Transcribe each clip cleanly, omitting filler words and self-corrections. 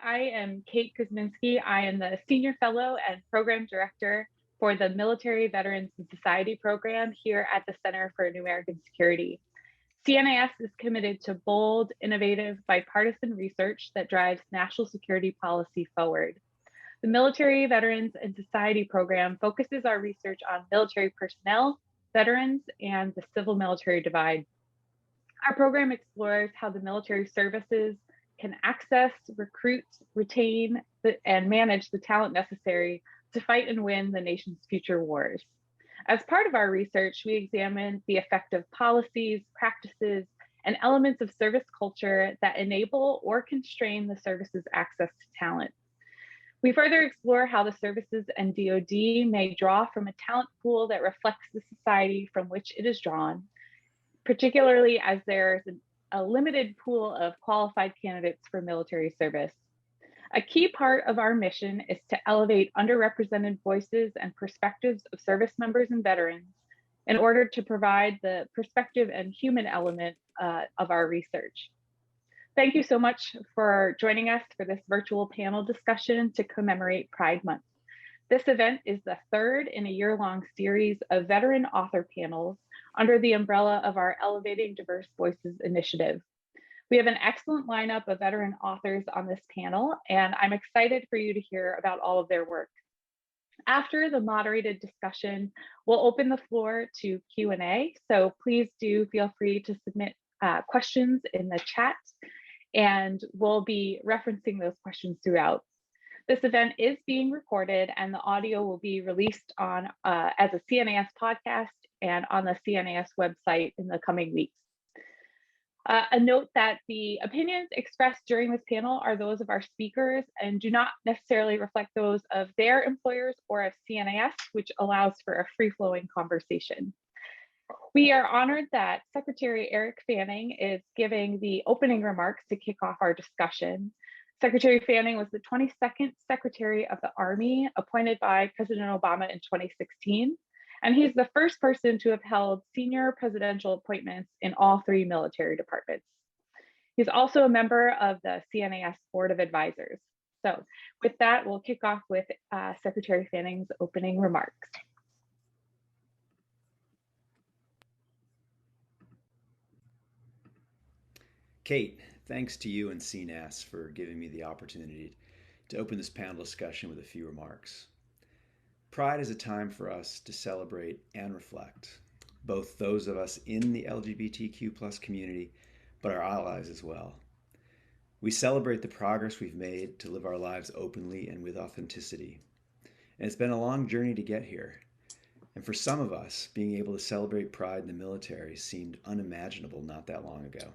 I am Kate Kuzminski. I am the Senior Fellow and Program Director for the Military Veterans and Society Program here at the Center for New American Security. CNAS is committed to bold, innovative, bipartisan research that drives national security policy forward. The Military Veterans and Society Program focuses our research on military personnel, veterans, and the civil-military divide. Our program explores how the military services can access, recruit, retain, and manage the talent necessary to fight and win the nation's future wars. As part of our research, we examined the effect of policies, practices, and elements of service culture that enable or constrain the service's access to talent. We further explore how the services and DoD may draw from a talent pool that reflects the society from which it is drawn, particularly as there's a limited pool of qualified candidates for military service. A key part of our mission is to elevate underrepresented voices and perspectives of service members and veterans in order to provide the perspective and human element of our research. Thank you so much for joining us for this virtual panel discussion to commemorate Pride Month. This event is the third in a year-long series of veteran author panels under the umbrella of our Elevating Diverse Voices initiative. We have an excellent lineup of veteran authors on this panel, and I'm excited for you to hear about all of their work. After the moderated discussion, we'll open the floor to Q&A, so please do feel free to submit questions in the chat, and we'll be referencing those questions throughout. This event is being recorded, and the audio will be released on as a CNAS podcast and on the CNAS website in the coming weeks. A note that the opinions expressed during this panel are those of our speakers and do not necessarily reflect those of their employers or of CNAS, which allows for a free-flowing conversation. We are honored that Secretary Eric Fanning is giving the opening remarks to kick off our discussion. Secretary Fanning was the 22nd Secretary of the Army appointed by President Obama in 2016, and he's the first person to have held senior presidential appointments in all three military departments. He's also a member of the CNAS Board of Advisors. So with that, we'll kick off with Secretary Fanning's opening remarks. Kate, thanks to you and CNAS for giving me the opportunity to open this panel discussion with a few remarks. Pride is a time for us to celebrate and reflect, both those of us in the LGBTQ+ community, but our allies as well. We celebrate the progress we've made to live our lives openly and with authenticity. And it's been a long journey to get here. And for some of us, being able to celebrate Pride in the military seemed unimaginable not that long ago.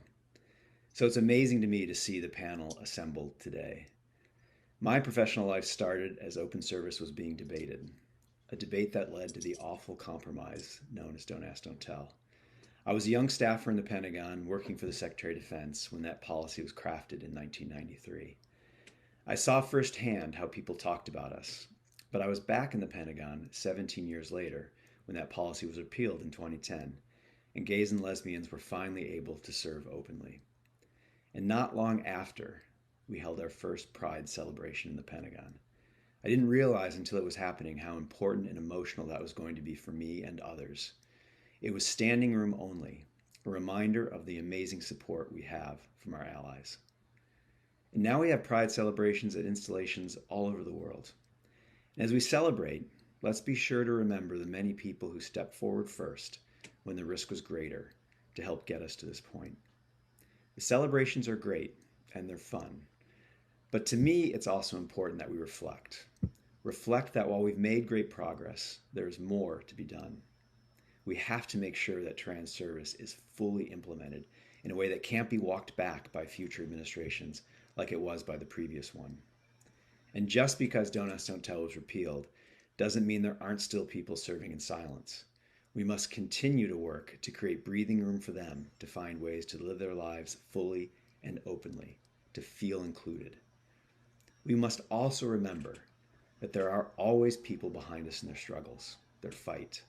So it's amazing to me to see the panel assembled today. My professional life started as open service was being debated, a debate that led to the awful compromise known as Don't Ask, Don't Tell. I was a young staffer in the Pentagon working for the Secretary of Defense when that policy was crafted in 1993. I saw firsthand how people talked about us, but I was back in the Pentagon 17 years later when that policy was repealed in 2010, and gays and lesbians were finally able to serve openly. And not long after, we held our first Pride celebration in the Pentagon. I didn't realize until it was happening how important and emotional that was going to be for me and others. It was standing room only, a reminder of the amazing support we have from our allies. And now we have Pride celebrations at installations all over the world. And as we celebrate, let's be sure to remember the many people who stepped forward first when the risk was greater to help get us to this point. The celebrations are great and they're fun, but to me, it's also important that we reflect. Reflect that while we've made great progress, there is more to be done. We have to make sure that trans service is fully implemented in a way that can't be walked back by future administrations like it was by the previous one. And just because Don't Ask, Don't Tell was repealed doesn't mean there aren't still people serving in silence. We must continue to work to create breathing room for them to find ways to live their lives fully and openly, to feel included. We must also remember that there are always people behind us in their struggles, their fight.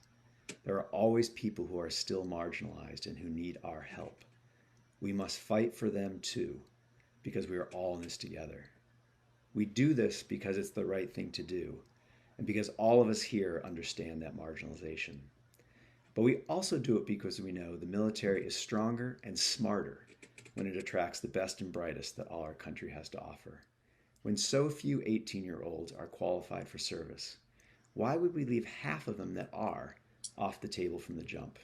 There are always people who are still marginalized and who need our help. We must fight for them too, because we are all in this together. We do this because it's the right thing to do, and because all of us here understand that marginalization. But we also do it because we know the military is stronger and smarter when it attracts the best and brightest that all our country has to offer. When so few 18-year-olds are qualified for service, why would we leave half of them that are off the table from the jump?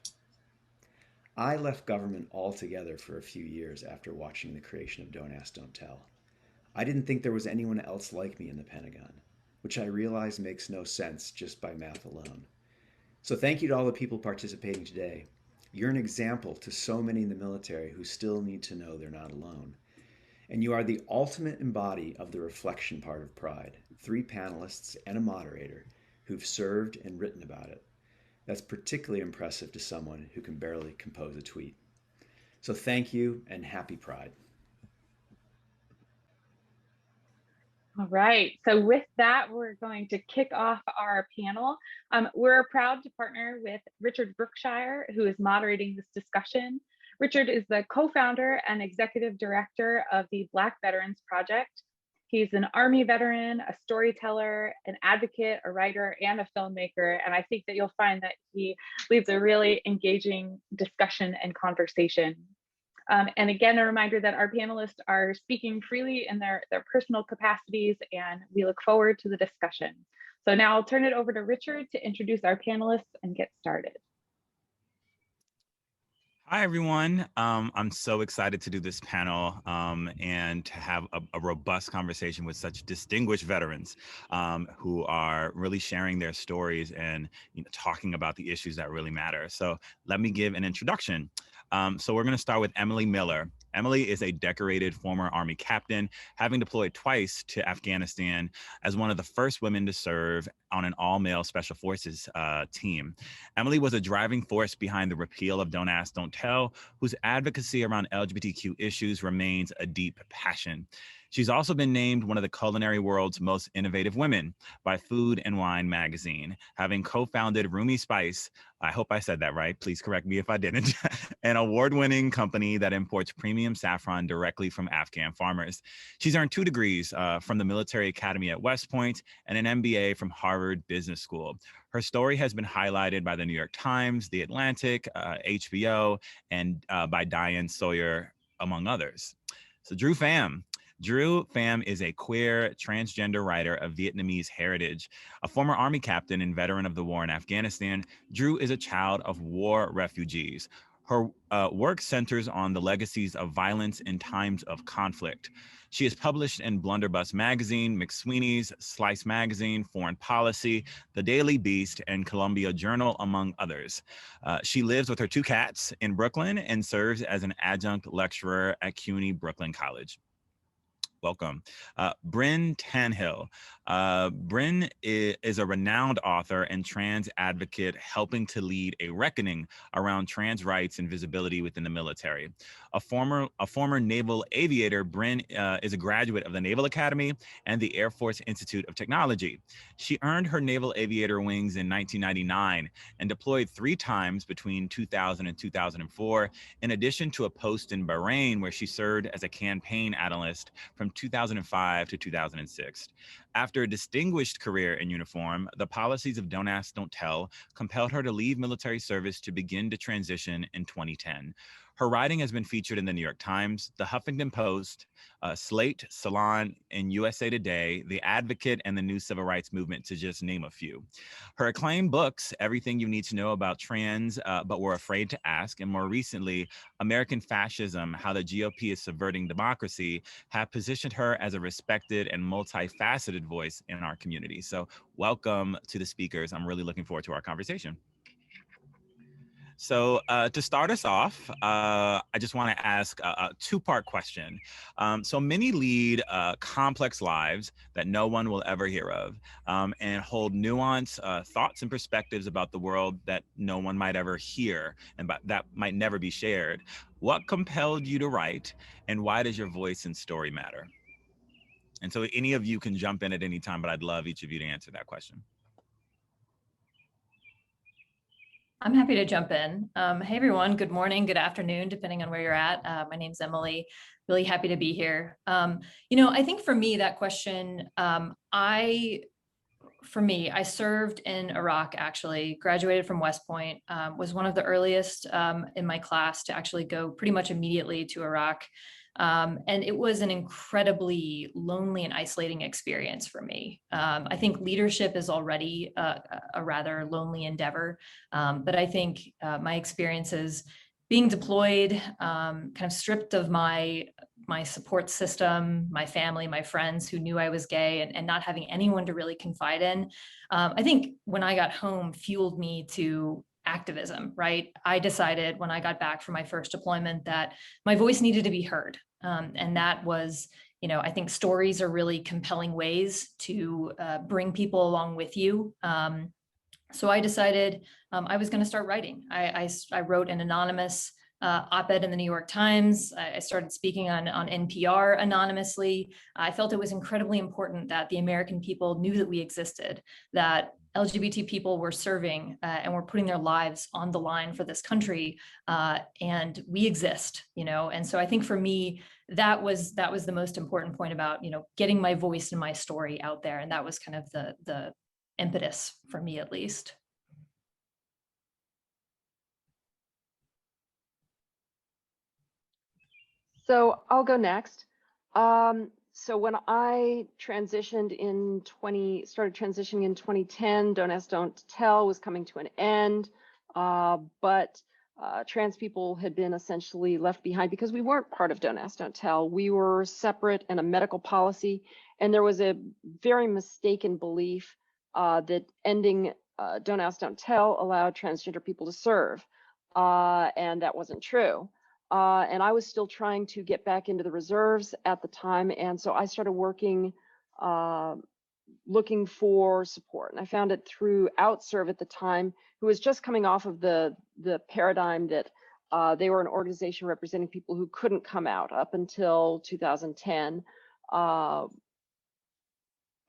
I left government altogether for a few years after watching the creation of Don't Ask, Don't Tell. I didn't think there was anyone else like me in the Pentagon, which I realize makes no sense just by math alone. So thank you to all the people participating today. You're an example to so many in the military who still need to know they're not alone. And you are the ultimate embody of the reflection part of Pride. 3 panelists and a moderator who've served and written about it. That's particularly impressive to someone who can barely compose a tweet. So thank you and happy Pride. All right, so with that, we're going to kick off our panel. We're proud to partner with Richard Brookshire, who is moderating this discussion. Richard is the co-founder and executive director of the Black Veterans Project. He's an Army veteran, a storyteller, an advocate, a writer, and a filmmaker. And I think that you'll find that he leads a really engaging discussion and conversation. And again, a reminder that our panelists are speaking freely in their personal capacities, and we look forward to the discussion. So now I'll turn it over to Richard to introduce our panelists and get started. Hi, everyone. I'm so excited to do this panel and to have a robust conversation with such distinguished veterans who are really sharing their stories and talking about the issues that really matter. So let me give an introduction. So we're going to start with Emily Miller. Emily is a decorated former Army captain, having deployed twice to Afghanistan as one of the first women to serve on an all-male Special Forces team. Emily was a driving force behind the repeal of Don't Ask, Don't Tell, whose advocacy around LGBTQ issues remains a deep passion. She's also been named one of the culinary world's most innovative women by Food and Wine magazine, having co-founded Rumi Spice, I hope I said that right, please correct me if I didn't, an award-winning company that imports premium saffron directly from Afghan farmers. She's earned 2 degrees from the Military Academy at West Point and an MBA from Harvard Business School. Her story has been highlighted by the New York Times, The Atlantic, HBO, and by Diane Sawyer, among others. So Drew Pham. Drew Pham is a queer, transgender writer of Vietnamese heritage. A former Army captain and veteran of the war in Afghanistan, Drew is a child of war refugees. Her work centers on the legacies of violence in times of conflict. She is published in Blunderbuss Magazine, McSweeney's, Slice Magazine, Foreign Policy, The Daily Beast, and Columbia Journal, among others. She lives with her 2 cats in Brooklyn and serves as an adjunct lecturer at CUNY Brooklyn College. Welcome. Bryn Tanhill. Bryn is a renowned author and trans advocate helping to lead a reckoning around trans rights and visibility within the military. A former naval aviator, Bryn is a graduate of the Naval Academy and the Air Force Institute of Technology. She earned her naval aviator wings in 1999 and deployed 3 times between 2000 and 2004, in addition to a post in Bahrain where she served as a campaign analyst from 2005 to 2006. After a distinguished career in uniform, the policies of Don't Ask, Don't Tell compelled her to leave military service to begin to transition in 2010. Her writing has been featured in the New York Times, the Huffington Post, Slate, Salon, and USA Today, The Advocate, and the New Civil Rights Movement, to just name a few. Her acclaimed books, Everything You Need to Know About Trans, But Were Afraid to Ask, and more recently, American Fascism, How the GOP is Subverting Democracy, have positioned her as a respected and multifaceted voice in our community. So welcome to the speakers. I'm really looking forward to our conversation. So to start us off, I just want to ask a 2-part question. So many lead complex lives that no one will ever hear of and hold nuanced thoughts and perspectives about the world that no one might ever hear and that might never be shared. What compelled you to write, and why does your voice and story matter? And so any of you can jump in at any time, but I'd love each of you to answer that question. I'm happy to jump in. Hey, everyone. Good morning, good afternoon, depending on where you're at. My name's Emily. Really happy to be here. I think for me, that question, I served in Iraq, actually, graduated from West Point, was one of the earliest in my class to actually go pretty much immediately to Iraq. And it was an incredibly lonely and isolating experience for me. I think leadership is already a rather lonely endeavor, but I think my experiences being deployed, kind of stripped of my support system, my family, my friends who knew I was gay, and not having anyone to really confide in, I think when I got home fueled me to activism, right? I decided when I got back from my first deployment that my voice needed to be heard. And that was, I think stories are really compelling ways to bring people along with you. So I decided I was going to start writing. I wrote an anonymous op-ed in the New York Times. I started speaking on NPR anonymously. I felt it was incredibly important that the American people knew that we existed, that LGBT people were serving and were putting their lives on the line for this country, and we exist, And so I think for me, that was the most important point about, getting my voice and my story out there, and that was kind of the impetus for me, at least. So I'll go next. So when I transitioned started transitioning in 2010, Don't Ask, Don't Tell was coming to an end, but trans people had been essentially left behind because we weren't part of Don't Ask, Don't Tell. We were separate in a medical policy, and there was a very mistaken belief that ending Don't Ask, Don't Tell allowed transgender people to serve, and that wasn't true. And I was still trying to get back into the reserves at the time. And so I started working, looking for support. And I found it through OutServe at the time, who was just coming off of the paradigm that they were an organization representing people who couldn't come out up until 2010.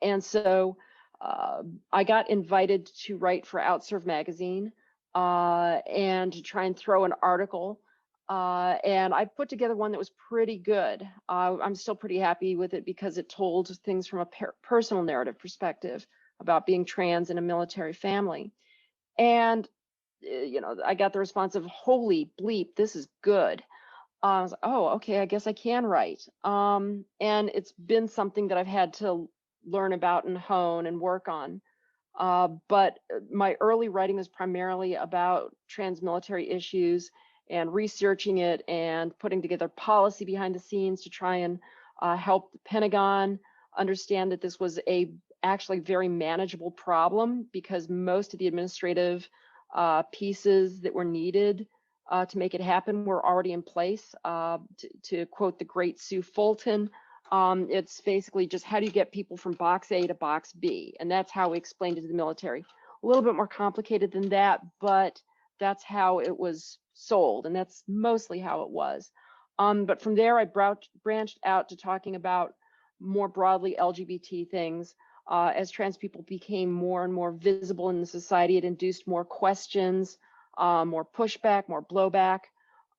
And so I got invited to write for OutServe magazine and to try and throw an article. And I put together one that was pretty good. I'm still pretty happy with it because it told things from a personal narrative perspective about being trans in a military family. And, I got the response of, holy bleep, this is good. I was like, oh, okay, I guess I can write. And it's been something that I've had to learn about and hone and work on. But my early writing was primarily about trans military issues and researching it and putting together policy behind the scenes to try and help the Pentagon understand that this was actually very manageable problem, because most of the administrative pieces that were needed to make it happen were already in place. To quote the great Sue Fulton, it's basically just how do you get people from box A to box B? And that's how we explained it to the military. A little bit more complicated than that, but that's how it was sold, and that's mostly how it was. But from there, I branched out to talking about more broadly LGBT things. As trans people became more and more visible in the society, it induced more questions, more pushback, more blowback.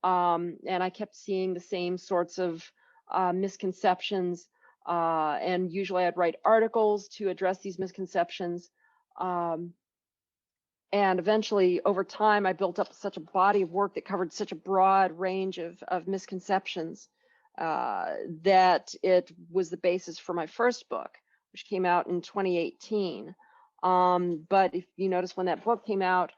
And I kept seeing the same sorts of misconceptions. And usually I'd write articles to address these misconceptions. And eventually, over time, I built up such a body of work that covered such a broad range of misconceptions that it was the basis for my first book, which came out in 2018. But if you notice, when that book came out,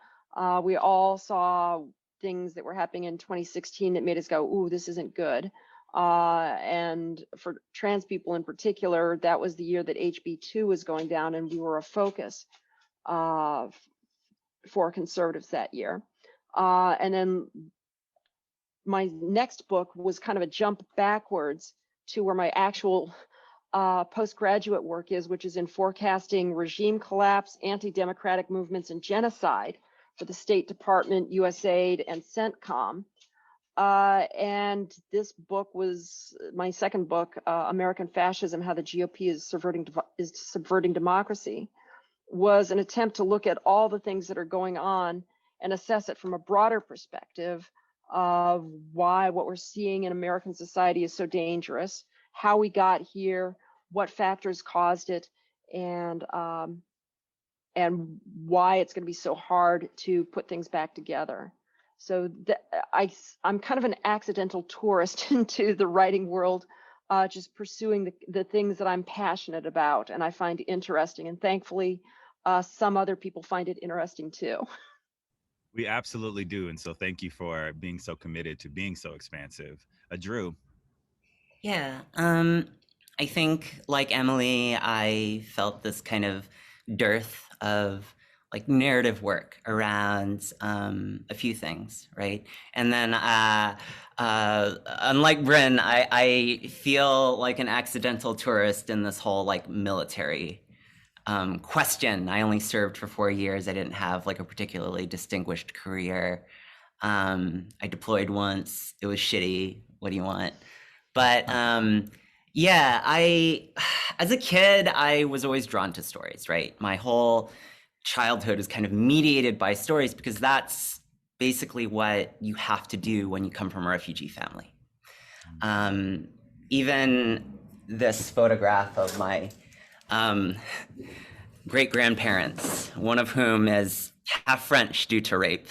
we all saw things that were happening in 2016 that made us go, ooh, this isn't good. And for trans people in particular, that was the year that HB2 was going down, and we were a focus for conservatives that year. And then my next book was kind of a jump backwards to where my actual postgraduate work is, which is in forecasting regime collapse, anti-democratic movements, and genocide for the State Department, USAID, and CENTCOM. And this book was my second book, American Fascism: How the GOP is Subverting Democracy, was an attempt to look at all the things that are going on and assess it from a broader perspective of why what we're seeing in American society is so dangerous, how we got here, what factors caused it, and why it's going to be so hard to put things back together. So I'm kind of an accidental tourist into the writing world, just pursuing the things that I'm passionate about and I find interesting. And thankfully, some other people find it interesting too. We absolutely do. And so thank you for being so committed to being so expansive. Drew. Yeah, I think like Emily, I felt this kind of dearth of like narrative work around a few things, right? And then unlike Bryn, I feel like an accidental tourist in this whole like military question. I only served for 4 years. I didn't have like a particularly distinguished career. I deployed once. It was shitty. What do you want? But yeah, as a kid, I was always drawn to stories, right? My whole childhood is kind of mediated by stories because that's basically what you have to do when you come from a refugee family. Even this photograph of my great-grandparents, one of whom is half French due to rape,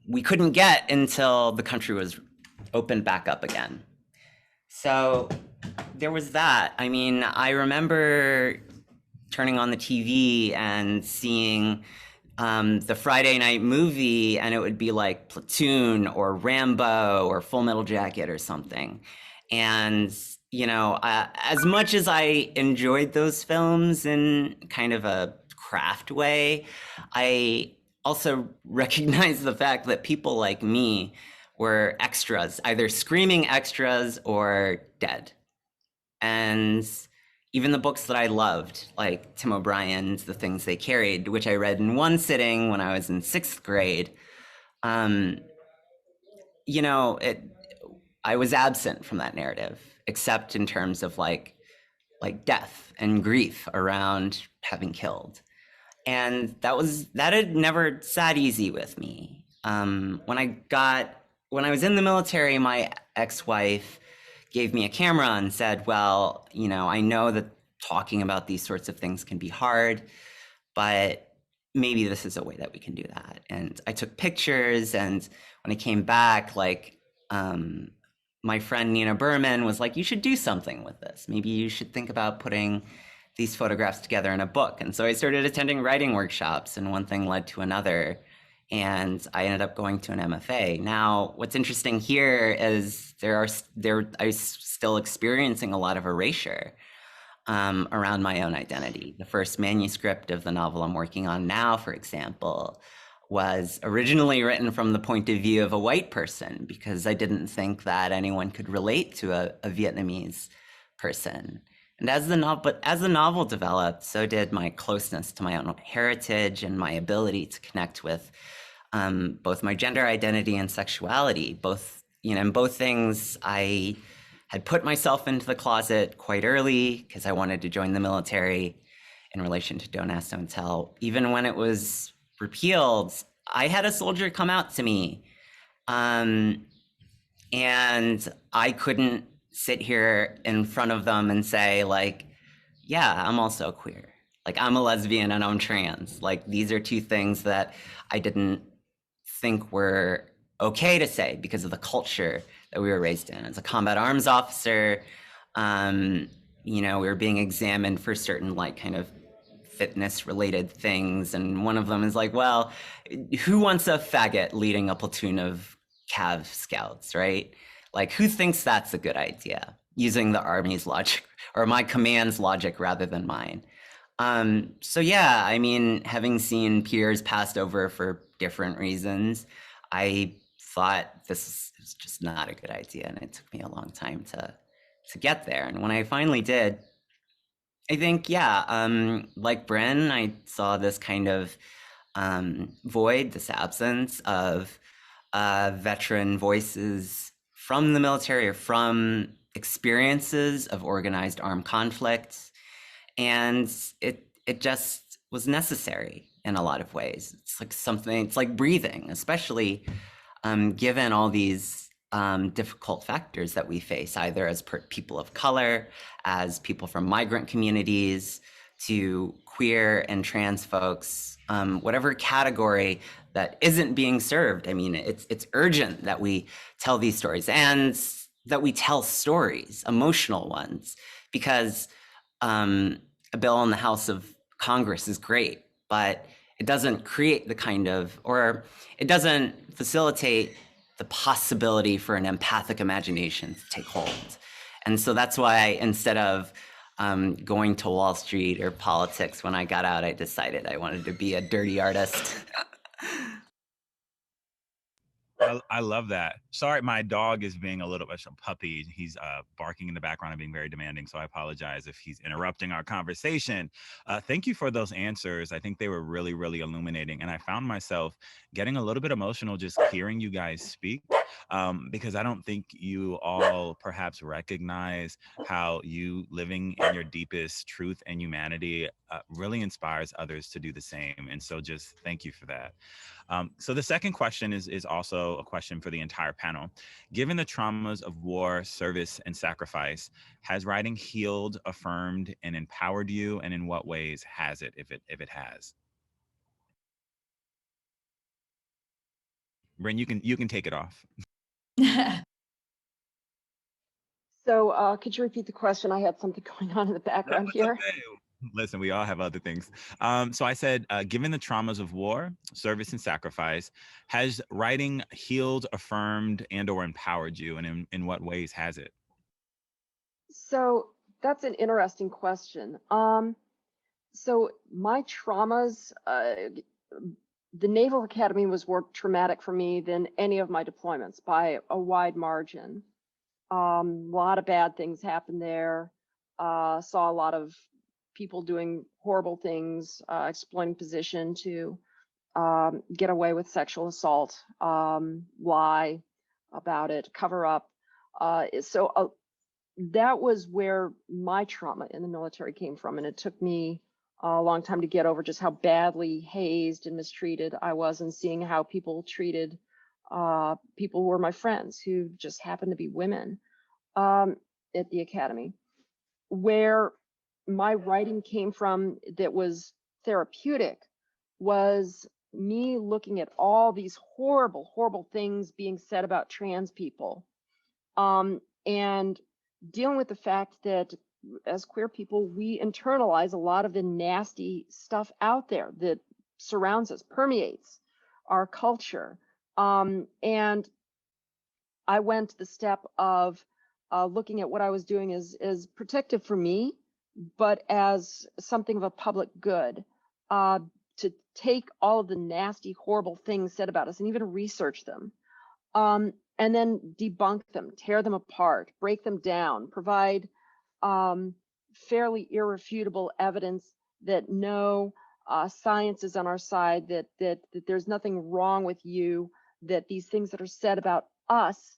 we couldn't get until the country was opened back up again. So there was that. I mean, I remember turning on the TV and seeing the Friday night movie, and it would be like Platoon or Rambo or Full Metal Jacket or something. And, you know, as much as I enjoyed those films in kind of a craft way, I also recognized the fact that people like me were extras, either screaming extras or dead. And even the books that I loved, like Tim O'Brien's The Things They Carried, which I read in one sitting when I was in 6th grade, you know, I was absent from that narrative, except in terms of like death and grief around having killed. And that had never sat easy with me. When I was in the military, my ex-wife gave me a camera and said, well, you know, I know that talking about these sorts of things can be hard, but maybe this is a way that we can do that. And I took pictures, and when I came back, like, my friend Nina Berman was like, you should do something with this. Maybe you should think about putting these photographs together in a book. And so I started attending writing workshops, and one thing led to another. And I ended up going to an MFA. Now, what's interesting here is I'm still experiencing a lot of erasure around my own identity. The first manuscript of the novel I'm working on now, for example, was originally written from the point of view of a white person because I didn't think that anyone could relate to a Vietnamese person. And as the novel developed, so did my closeness to my own heritage and my ability to connect with both my gender identity and sexuality. Both, you know, in both things, I had put myself into the closet quite early because I wanted to join the military in relation to Don't Ask, Don't Tell. Even when it was repealed, I had a soldier come out to me, and I couldn't sit here in front of them and say, like, yeah, I'm also queer. Like, I'm a lesbian and I'm trans. Like, these are two things that I didn't think were okay to say because of the culture that we were raised in. As a combat arms officer, you know, we were being examined for certain like kind of fitness related things. And one of them is like, well, who wants a faggot leading a platoon of Cav scouts, right? Like, who thinks that's a good idea? Using the Army's logic or my command's logic rather than mine. So yeah, I mean, having seen peers passed over for different reasons, I thought this was just not a good idea, and it took me a long time to get there. And when I finally did, I think, yeah, like Bryn, I saw this kind of void, this absence of veteran voices from the military or from experiences of organized armed conflict. And it just was necessary. in a lot of ways. It's like something, it's like breathing, especially given all these difficult factors that we face, either as people of color, as people from migrant communities, to queer and trans folks, whatever category that isn't being served. I mean, it's urgent that we tell these stories and that we tell stories, emotional ones, because a bill in the House of Congress is great, but it doesn't create the kind of, or it doesn't facilitate the possibility for an empathic imagination to take hold. And so that's why instead of going to Wall Street or politics, when I got out, I decided I wanted to be a dirty artist. I love that. Sorry, my dog is being a little bit a puppy. He's barking in the background and being very demanding. So I apologize if he's interrupting our conversation. Thank you for those answers. I think they were really, really illuminating. And I found myself getting a little bit emotional just hearing you guys speak, because I don't think you all perhaps recognize how you living in your deepest truth and humanity really inspires others to do the same. And so just thank you for that. So the second question is also a question for the entire panel. Given the traumas of war, service, and sacrifice, has writing healed, affirmed, and empowered you? And in what ways has it, if it has? Bryn, you can take it off. So could you repeat the question? I had something going on in the background here. Okay. Listen, we all have other things. So I said, given the traumas of war, service, and sacrifice, has writing healed, affirmed, and or empowered you? And in what ways has it? So that's an interesting question. So my traumas, the Naval Academy was more traumatic for me than any of my deployments by a wide margin. A lot of bad things happened there. Saw a lot of people doing horrible things, exploiting position to get away with sexual assault, lie about it, cover up. So that was where my trauma in the military came from. And it took me a long time to get over just how badly hazed and mistreated I was, and seeing how people treated people who were my friends, who just happened to be women, at the academy. Where my writing came from that was therapeutic was me looking at all these horrible, horrible things being said about trans people, and dealing with the fact that as queer people, we internalize a lot of the nasty stuff out there that surrounds us, permeates our culture. And I went the step of looking at what I was doing as protective for me, but as something of a public good, to take all of the nasty, horrible things said about us and even research them, and then debunk them, tear them apart, break them down, provide fairly irrefutable evidence that no, science is on our side, that there's nothing wrong with you, that these things that are said about us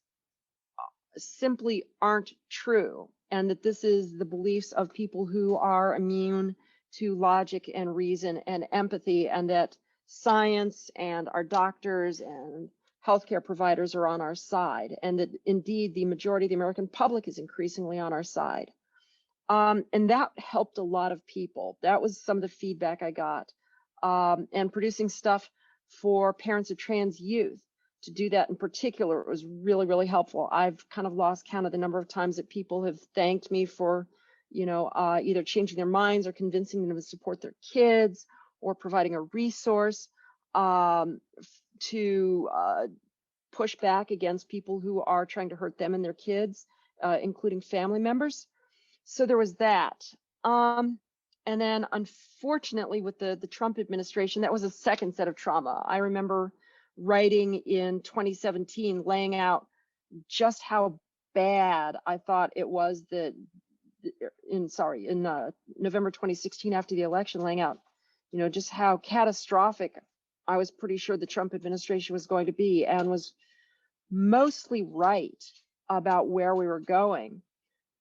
simply aren't true, and that this is the beliefs of people who are immune to logic and reason and empathy, and that science and our doctors and healthcare providers are on our side, and that indeed the majority of the American public is increasingly on our side. And that helped a lot of people. That was some of the feedback I got. And producing stuff for parents of trans youth, to do that in particular, was really, really helpful. I've kind of lost count of the number of times that people have thanked me for, either changing their minds or convincing them to support their kids, or providing a resource to push back against people who are trying to hurt them and their kids, including family members. So there was that. And then unfortunately with the Trump administration, that was a second set of trauma. I remember writing in 2017, laying out just how bad I thought it was that in November 2016, after the election, laying out, just how catastrophic I was pretty sure the Trump administration was going to be, and was mostly right about where we were going.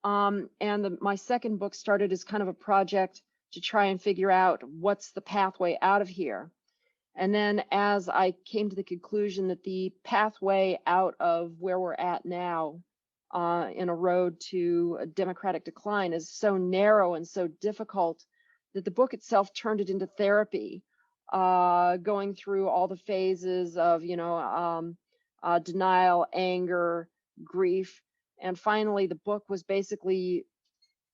And my second book started as kind of a project to try and figure out what's the pathway out of here. And then as I came to the conclusion that the pathway out of where we're at now in a road to a democratic decline is so narrow and so difficult that the book itself turned it into therapy, going through all the phases of, denial, anger, grief. And finally, the book was basically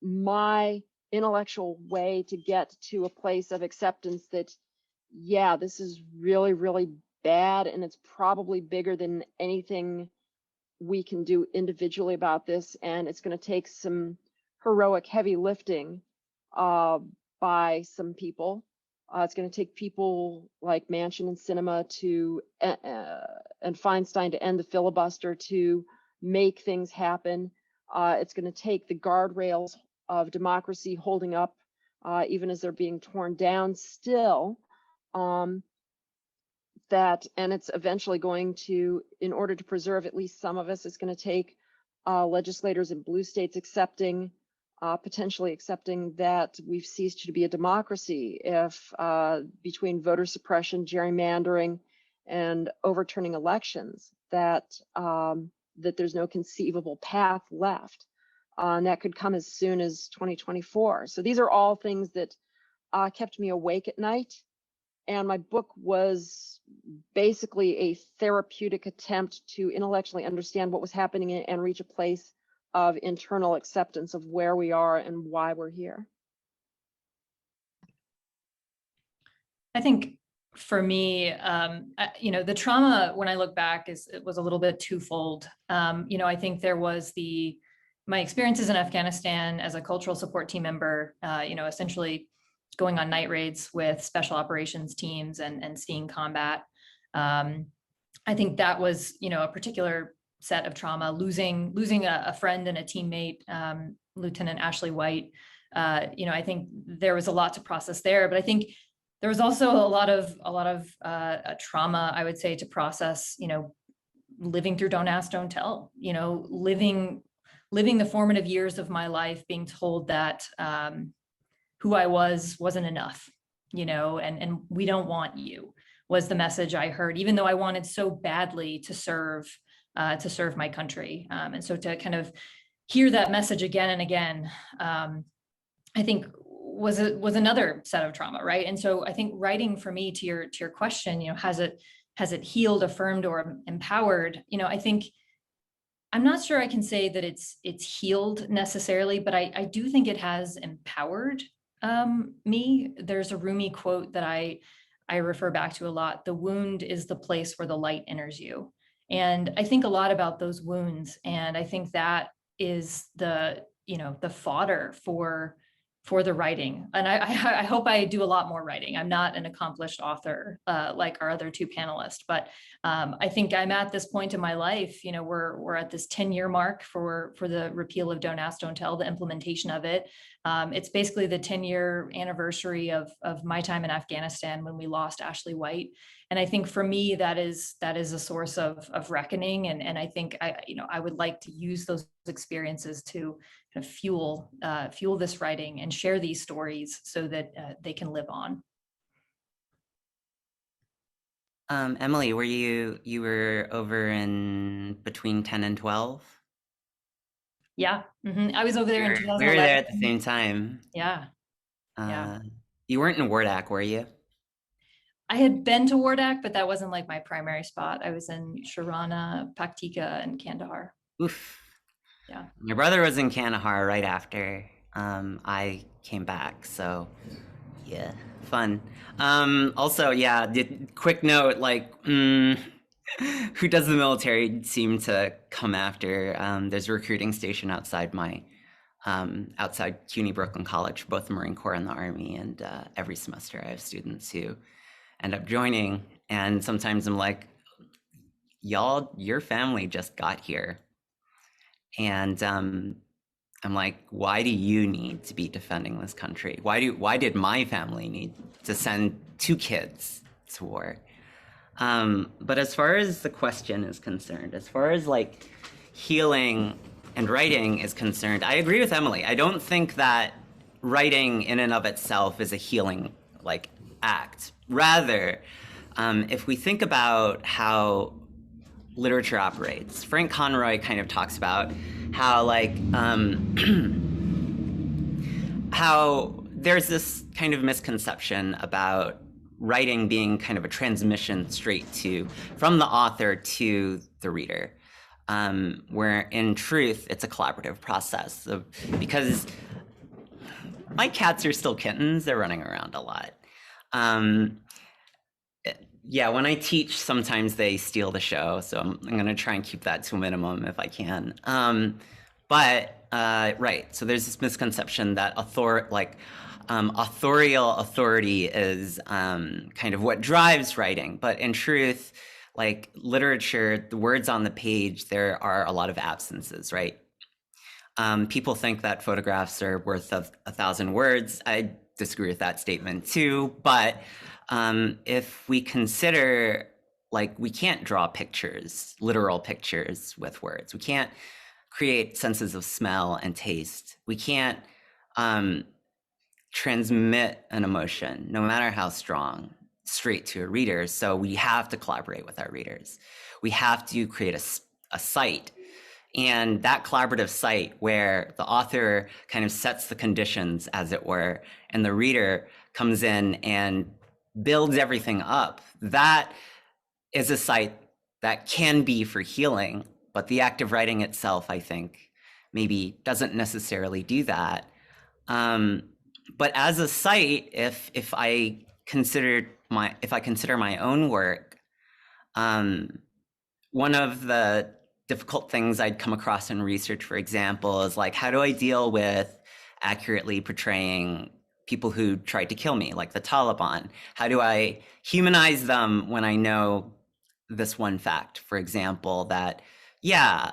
my intellectual way to get to a place of acceptance that, yeah, this is really, really bad, and it's probably bigger than anything we can do individually about this, and it's going to take some heroic heavy lifting by some people. It's going to take people like Manchin and Sinema to and Feinstein to end the filibuster, to make things happen. It's going to take the guardrails of democracy holding up, even as they're being torn down still. And it's eventually going to, in order to preserve at least some of us, it's going to take legislators in blue states potentially accepting that we've ceased to be a democracy if between voter suppression, gerrymandering, and overturning elections, that there's no conceivable path left. And that could come as soon as 2024. So these are all things that kept me awake at night. And my book was basically a therapeutic attempt to intellectually understand what was happening and reach a place of internal acceptance of where we are and why we're here. I think for me, the trauma, when I look back, it was a little bit twofold. I think there was my experiences in Afghanistan as a cultural support team member, essentially going on night raids with special operations teams and seeing combat. I think that was, a particular set of trauma, losing a friend and a teammate, Lieutenant Ashley White. I think there was a lot to process there, but I think there was also a lot of trauma, I would say, to process, living through Don't Ask, Don't Tell, living the formative years of my life being told that who I wasn't enough, and we don't want you, was the message I heard, even though I wanted so badly to serve my country. And so to kind of hear that message again and again, I think was another set of trauma, right? And so I think writing, for me, to your question, has it healed, affirmed, or empowered? I think I'm not sure I can say that it's healed necessarily, but I do think it has empowered me. There's a Rumi quote that I refer back to a lot: "The wound is the place where the light enters you." And I think a lot about those wounds, and I think that is the fodder for the writing. And I hope I do a lot more writing. I'm not an accomplished author like our other two panelists, but I think I'm at this point in my life, we're at this 10-year mark for the repeal of Don't Ask, Don't Tell, the implementation of it. It's basically the 10-year anniversary of my time in Afghanistan when we lost Ashley White. And I think for me, that is a source of reckoning. And I think I would like to use those experiences to kind of fuel this writing and share these stories so that they can live on. Emily, you were over in between 10 and 12? Yeah, I was over there in 2011. We were there at the same time. Yeah. You weren't in Wardak, were you? I had been to Wardak, but that wasn't like my primary spot. I was in Sharana, Paktika, and Kandahar. Oof. Yeah. My brother was in Kandahar right after I came back, so yeah, fun. Also, yeah, quick note, who does the military seem to come after? There's a recruiting station outside outside CUNY Brooklyn College, both the Marine Corps and the Army, and every semester I have students who end up joining, and sometimes I'm like, y'all, your family just got here. And I'm like, why do you need to be defending this country? Why did my family need to send 2 kids to war? But as far as the question is concerned, as far as healing and writing is concerned, I agree with Emily. I don't think that writing in and of itself is a healing act. Rather, if we think about how literature operates, Frank Conroy kind of talks about how like how there's this kind of misconception about writing being kind of a transmission straight to from the author to the reader, where in truth it's a collaborative process because my cats are still kittens, they're running around a lot. Yeah, when I teach, sometimes they steal the show, so I'm going to try and keep that to a minimum if I can. Right, so there's this misconception that authorial authority is kind of what drives writing, but in truth, like literature, the words on the page, there are a lot of absences, right? People think that photographs are worth 1,000 words. I disagree with that statement too, but if we consider, like, we can't draw pictures, literal pictures with words. We can't create senses of smell and taste. We can't transmit an emotion, no matter how strong, straight to a reader. So we have to collaborate with our readers. We have to create a site. And that collaborative site where the author kind of sets the conditions, as it were, and the reader comes in and builds everything up, that is a site that can be for healing, but the act of writing itself, I think, maybe doesn't necessarily do that. But as a site, if I consider my own work, one of the difficult things I'd come across in research, for example, is like, how do I deal with accurately portraying people who tried to kill me, like the Taliban? How do I humanize them when I know this one fact, for example, that, yeah,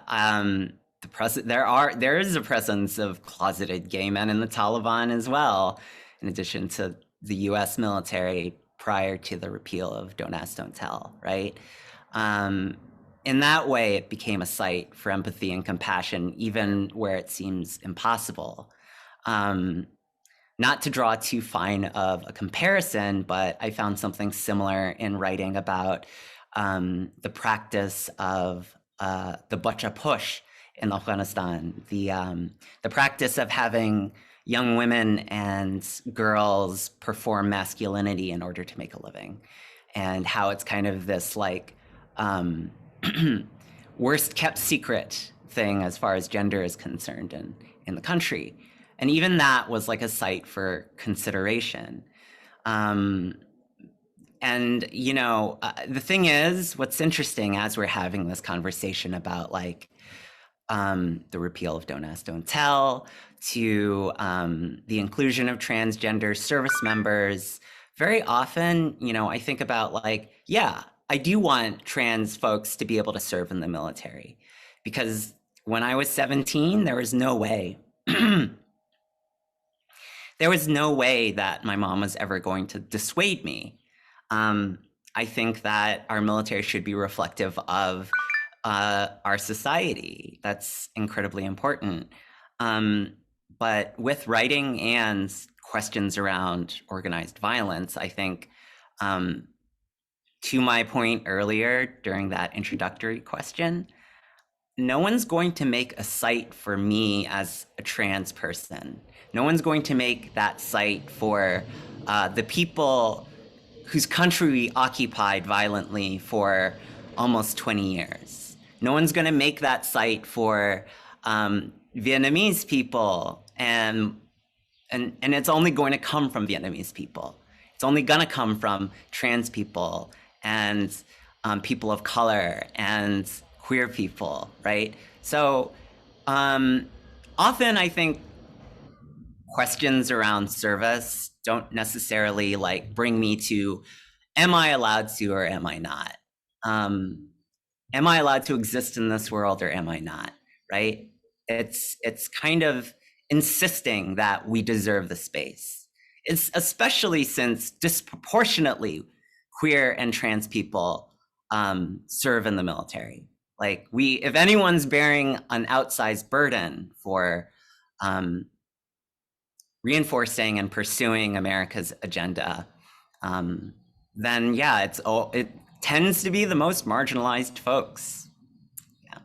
there is a presence of closeted gay men in the Taliban as well, in addition to the US military prior to the repeal of Don't Ask, Don't Tell, right? In that way, it became a site for empathy and compassion, even where it seems impossible. Not to draw too fine of a comparison, but I found something similar in writing about the practice of the bacha push in Afghanistan, the practice of having young women and girls perform masculinity in order to make a living, and how it's kind of this like worst kept secret thing as far as gender is concerned in the country. And even that was like a site for consideration. And, you know, the thing is, what's interesting as we're having this conversation about like the repeal of Don't Ask, Don't Tell, to the inclusion of transgender service members, very often, you know, I think about like, yeah, I do want trans folks to be able to serve in the military, because when I was 17, there was no way. There was no way that my mom was ever going to dissuade me. I think that our military should be reflective of our society. That's incredibly important. But with writing and questions around organized violence, I think, to my point earlier during that introductory question, no one's going to make a site for me as a trans person. No one's going to make that site for the people whose country we occupied violently for almost 20 years. No one's going to make that site for Vietnamese people, and it's only going to come from Vietnamese people. It's only going to come from trans people and people of color and queer people, right? So often I think questions around service don't necessarily like bring me to, am I allowed to or am I not? Am I allowed to exist in this world or am I not, right? It's kind of insisting that we deserve the space. It's especially since disproportionately queer and trans people serve in the military. Like if anyone's bearing an outsized burden for reinforcing and pursuing America's agenda, then yeah, it tends to be the most marginalized folks. Yeah.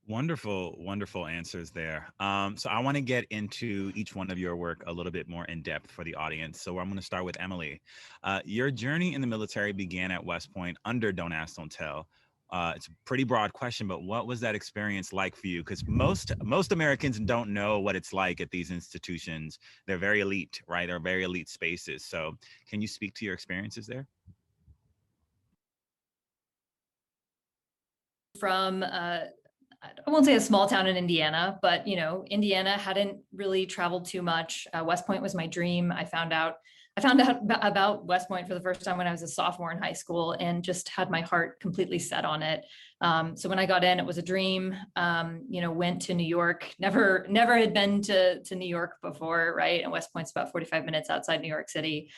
Wonderful, wonderful answers there. So I want to get into each one of your work a little bit more in depth for the audience. So I'm going to start with Emily. Your journey in the military began at West Point under Don't Ask, Don't Tell. It's a pretty broad question, but what was that experience like for you? Because most Americans don't know what it's like at these institutions. They're very elite, right? They're very elite spaces. So can you speak to your experiences there? From I won't say a small town in Indiana, but Indiana, hadn't really traveled too much. West Point was my dream. I found out about West Point for the first time when I was a sophomore in high school, and just had my heart completely set on it. So when I got in, it was a dream. Went to New York. Never had been to New York before, right? And West Point's about 45 minutes outside New York City.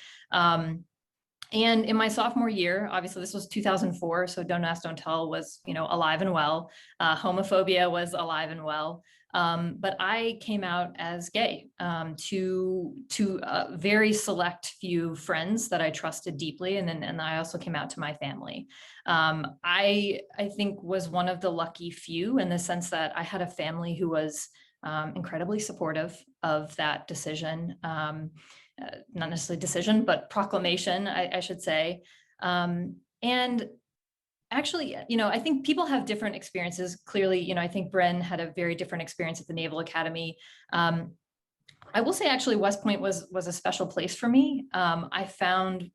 And in my sophomore year, obviously this was 2004, so Don't Ask, Don't Tell was, alive and well. Homophobia was alive and well. But I came out as gay to a very select few friends that I trusted deeply, and I also came out to my family. I think was one of the lucky few, in the sense that I had a family who was incredibly supportive of that decision. Not necessarily decision, but proclamation, I should say. And actually, I think people have different experiences. Clearly, I think Bren had a very different experience at the Naval Academy. I will say, actually, West Point was a special place for me. I found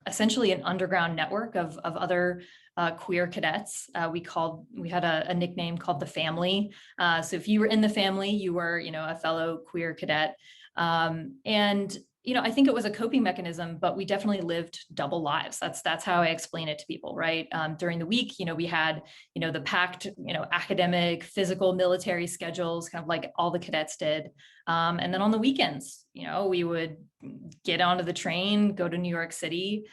essentially an underground network of other queer cadets. We had a nickname called the Family. So if you were in the family, you were, a fellow queer cadet. And I think it was a coping mechanism, but we definitely lived double lives. That's how I explain it to people, right? During the week, we had, the packed, academic, physical, military schedules, kind of like all the cadets did. And then on the weekends, we would get onto the train, go to New York City,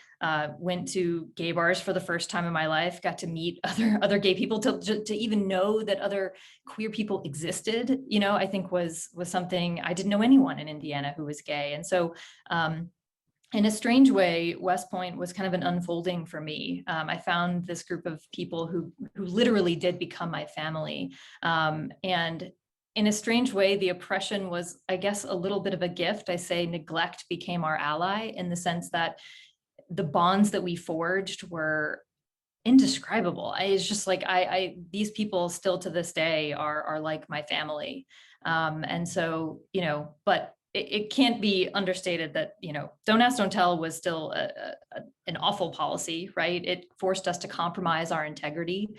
went to gay bars for the first time in my life, got to meet other gay people, to even know that other queer people existed, I think was something. I didn't know anyone in Indiana who was gay. And so in a strange way, West Point was kind of an unfolding for me. I found this group of people who literally did become my family. And in a strange way, the oppression was, I guess, a little bit of a gift. I say neglect became our ally, in the sense that the bonds that we forged were indescribable. It's just like, these people still to this day are like my family. And so, but it can't be understated that, Don't Ask, Don't Tell was still an awful policy, right? It forced us to compromise our integrity.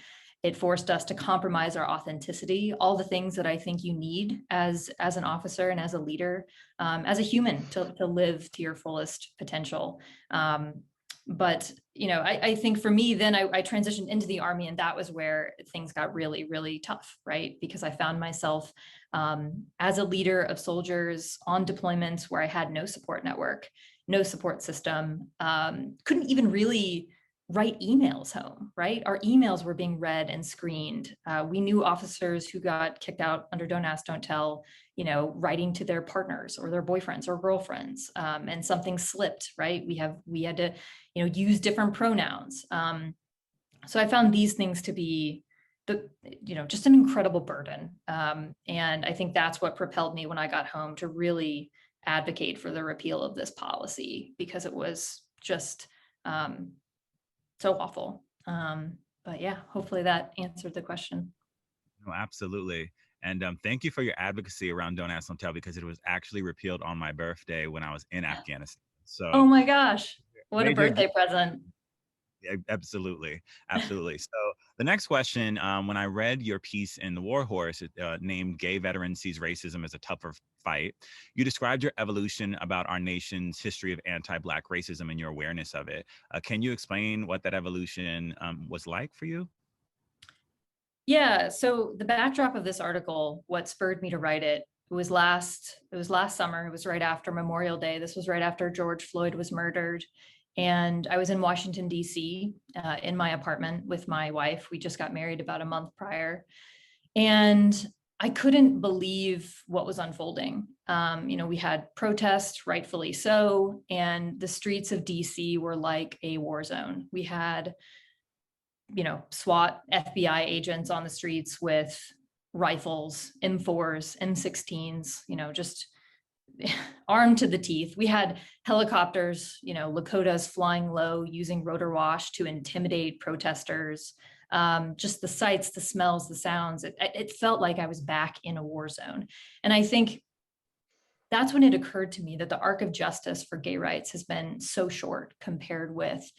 It forced us to compromise our authenticity, all the things that I think you need as an officer and as a leader, as a human, to live to your fullest potential. But I think for me, then I transitioned into the Army, and that was where things got really, really tough, right? Because I found myself as a leader of soldiers on deployments where I had no support network, no support system, couldn't even really write emails home, right? Our emails were being read and screened. We knew officers who got kicked out under Don't Ask, Don't Tell, writing to their partners or their boyfriends or girlfriends, and something slipped, right? We had to, use different pronouns. So I found these things to be just an incredible burden. And I think that's what propelled me when I got home to really advocate for the repeal of this policy, because it was just so awful. But yeah, hopefully that answered the question. No, absolutely. And thank you for your advocacy around Don't Ask, Don't Tell, because it was actually repealed on my birthday when I was in Afghanistan. So, oh my gosh, what a birthday present. Absolutely. Absolutely. So the next question, when I read your piece in The War Horse, named Gay Veteran Sees Racism as a Tougher Fight, you described your evolution about our nation's history of anti-Black racism and your awareness of it. Can you explain what that evolution was like for you? Yeah, so the backdrop of this article, what spurred me to write it, it was last summer. It was right after Memorial Day. This was right after George Floyd was murdered. And I was in Washington, D.C., in my apartment with my wife. We just got married about a month prior. And I couldn't believe what was unfolding. We had protests, rightfully so, and the streets of DC were like a war zone. We had, SWAT, FBI agents on the streets with rifles, M4s, M16s, just armed to the teeth. We had helicopters, Lakotas flying low, using rotor wash to intimidate protesters. Just the sights, the smells, the sounds, it felt like I was back in a war zone. And I think that's when it occurred to me that the arc of justice for gay rights has been so short compared with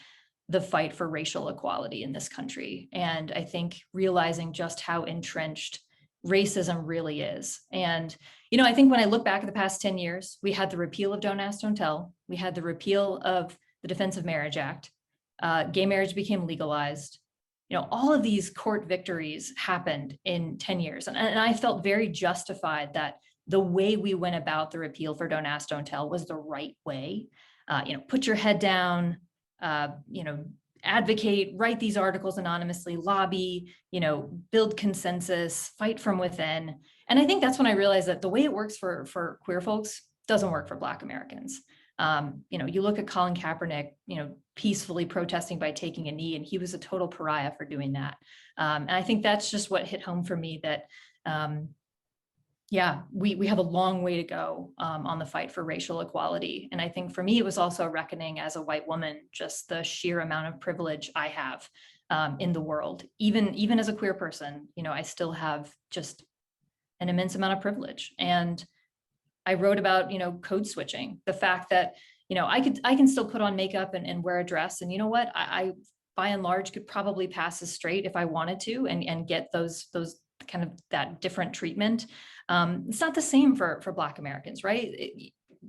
the fight for racial equality in this country. And I think realizing just how entrenched racism really is. And, I think when I look back at the past 10 years, we had the repeal of Don't Ask, Don't Tell. We had the repeal of the Defense of Marriage Act. Gay marriage became legalized. All of these court victories happened in 10 years. And I felt very justified that the way we went about the repeal for Don't Ask, Don't Tell was the right way. Put your head down, advocate, write these articles anonymously, lobby, build consensus, fight from within. And I think that's when I realized that the way it works for queer folks doesn't work for Black Americans. You look at Colin Kaepernick, peacefully protesting by taking a knee, and he was a total pariah for doing that. And I think that's just what hit home for me, that we have a long way to go on the fight for racial equality. And I think for me, it was also reckoning as a white woman, just the sheer amount of privilege I have in the world. Even as a queer person, I still have just an immense amount of privilege. And I wrote about, code switching, the fact that, I can still put on makeup and wear a dress. And you know what, I by and large could probably pass as straight if I wanted to and get those kind of that different treatment. It's not the same for Black Americans, right?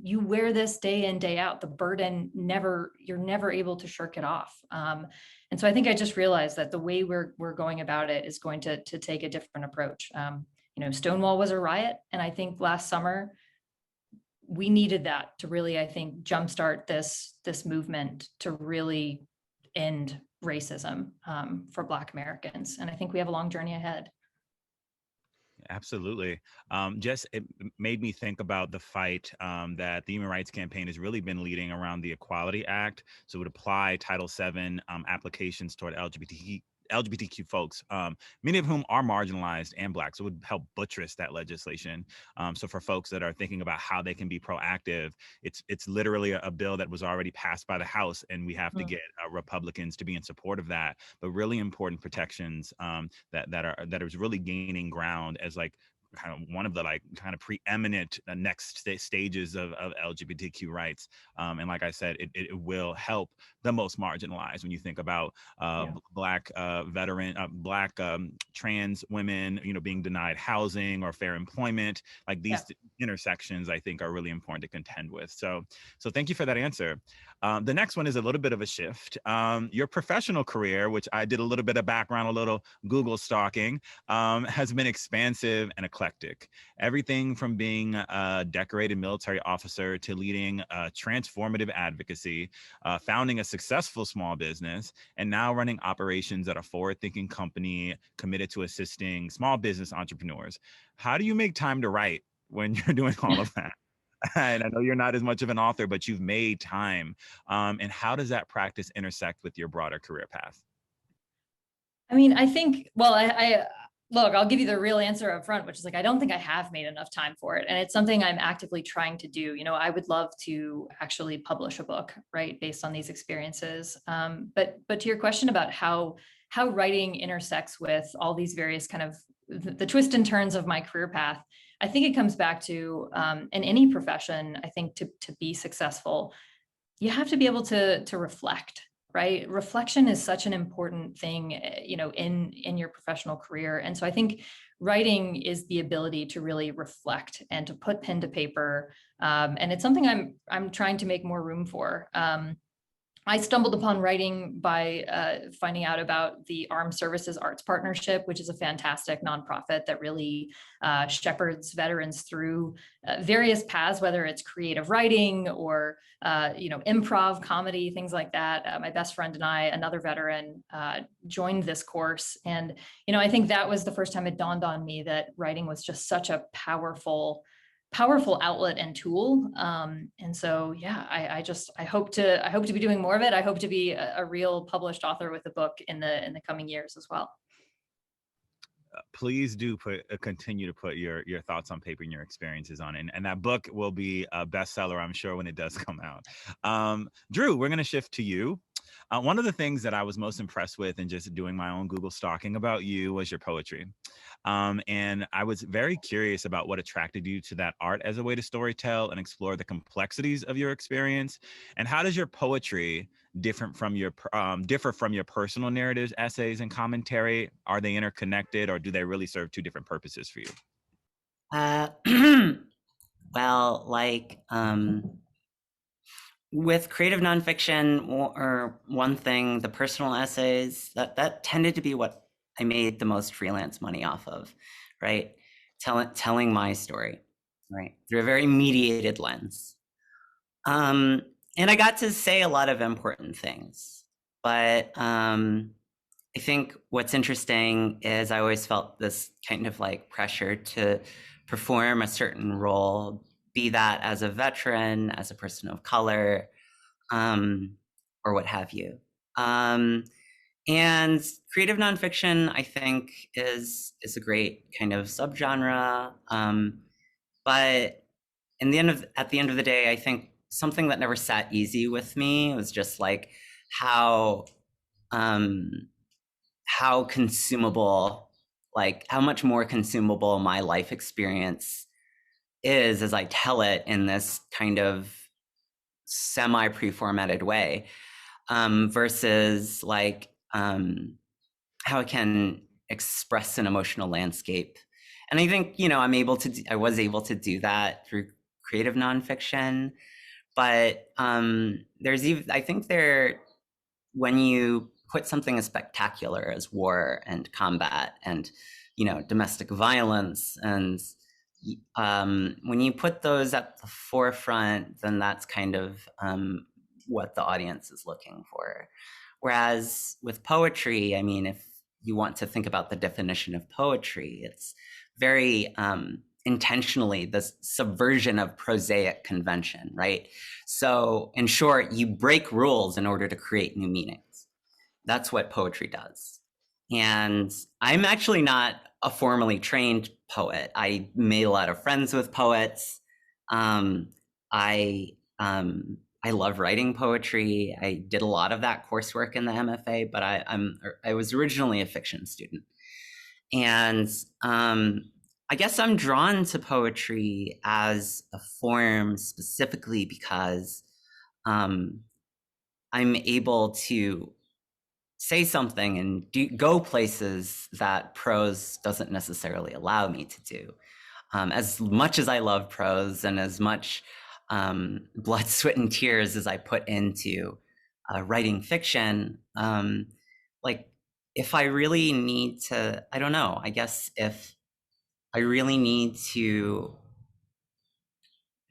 You wear this day in, day out, the burden you're never able to shirk it off. And so I think I just realized that the way we're going about it is going to take a different approach. Stonewall was a riot. And I think last summer, we needed that to really, I think, jumpstart this movement to really end racism for Black Americans. And I think we have a long journey ahead. Absolutely. It made me think about the fight that the Human Rights Campaign has really been leading around the Equality Act. So it would apply Title VII applications toward LGBTQ folks, many of whom are marginalized and Black. So it would help buttress that legislation. So for folks that are thinking about how they can be proactive, it's literally a bill that was already passed by the House, and we have to get Republicans to be in support of that. But really important protections that is really gaining ground as like kind of one of the kind of preeminent next stages of LGBTQ rights. And like I said, it will help the most marginalized when you think about Black Black trans women, being denied housing or fair employment. Like these intersections, I think, are really important to contend with. So thank you for that answer. The next one is a little bit of a shift. Your professional career, which I did a little bit of background, a little Google stalking, has been expansive and eclectic. Everything from being a decorated military officer to leading transformative advocacy, founding a successful small business, and now running operations at a forward-thinking company committed to assisting small business entrepreneurs. How do you make time to write when you're doing all of that? And I know you're not as much of an author, but you've made time. And how does that practice intersect with your broader career path? I mean, I think, look, I'll give you the real answer up front, which is I don't think I have made enough time for it. And it's something I'm actively trying to do. I would love to actually publish a book, right, based on these experiences. But to your question about how writing intersects with all these various kind of the twists and turns of my career path, I think it comes back to, in any profession, I think to be successful, you have to be able to reflect. Right? Reflection is such an important thing, in your professional career. And so I think writing is the ability to really reflect and to put pen to paper. And it's something I'm trying to make more room for. I stumbled upon writing by finding out about the Armed Services Arts Partnership, which is a fantastic nonprofit that really shepherds veterans through various paths, whether it's creative writing or improv, comedy, things like that. My best friend and I, another veteran, joined this course, and I think that was the first time it dawned on me that writing was just such a powerful outlet and tool. And so, yeah, I hope to be doing more of it. I hope to be a real published author with a book in the coming years as well. Please do continue to put your thoughts on paper and your experiences on it. And that book will be a bestseller, I'm sure, when it does come out. Drew, we're going to shift to you. One of the things that I was most impressed with in just doing my own Google stalking about you was your poetry. And I was very curious about what attracted you to that art as a way to storytell and explore the complexities of your experience. And how does your poetry differ from your personal narratives, essays, and commentary? Are they interconnected, or do they really serve two different purposes for you? Well, with creative nonfiction, or one thing, the personal essays, that tended to be what I made the most freelance money off of, right? Telling my story, right? Through a very mediated lens. And I got to say a lot of important things, but I think what's interesting is I always felt this kind of pressure to perform a certain role, be that as a veteran, as a person of color, or what have you. And creative nonfiction, I think, is a great kind of subgenre. But at the end of the day, I think something that never sat easy with me was just how consumable, how much more consumable my life experience is as I tell it in this kind of semi-pre-formatted way, versus how it can express an emotional landscape. And I think, I was able to do that through creative nonfiction, but when you put something as spectacular as war and combat and, domestic violence, and when you put those at the forefront, then that's kind of what the audience is looking for. Whereas with poetry, if you want to think about the definition of poetry, it's very intentionally the subversion of prosaic convention, right? So in short, you break rules in order to create new meanings. That's what poetry does. And I'm actually not a formally trained poet. I made a lot of friends with poets. I love writing poetry. I did a lot of that coursework in the MFA, but I was originally a fiction student. And I guess I'm drawn to poetry as a form specifically because I'm able to say something and go places that prose doesn't necessarily allow me to do. As much as I love prose and as much blood, sweat, and tears as I put into writing fiction, if I really need to, I don't know, I guess if I really need to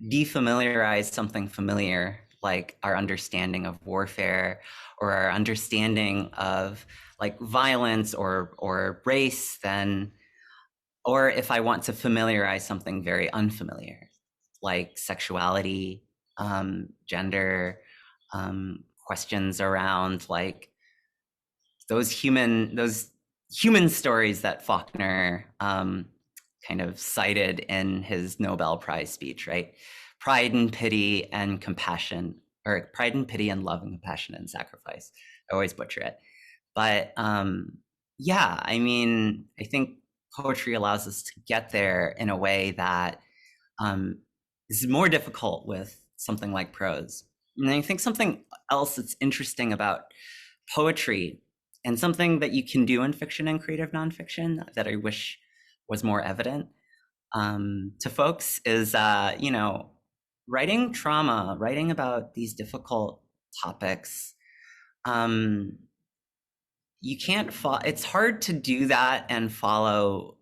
defamiliarize something familiar, like our understanding of warfare or our understanding of violence or race, then, or if I want to familiarize something very unfamiliar, like sexuality, gender, questions around those human stories that Faulkner kind of cited in his Nobel Prize speech, right? Pride and pity and compassion, or pride and pity and love and compassion and sacrifice. I always butcher it. But yeah, I think poetry allows us to get there in a way that is more difficult with something like prose. And I think something else that's interesting about poetry, and something that you can do in fiction and creative nonfiction that I wish was more evident to folks, is writing trauma, writing about these difficult topics, you can't it's hard to do that and follow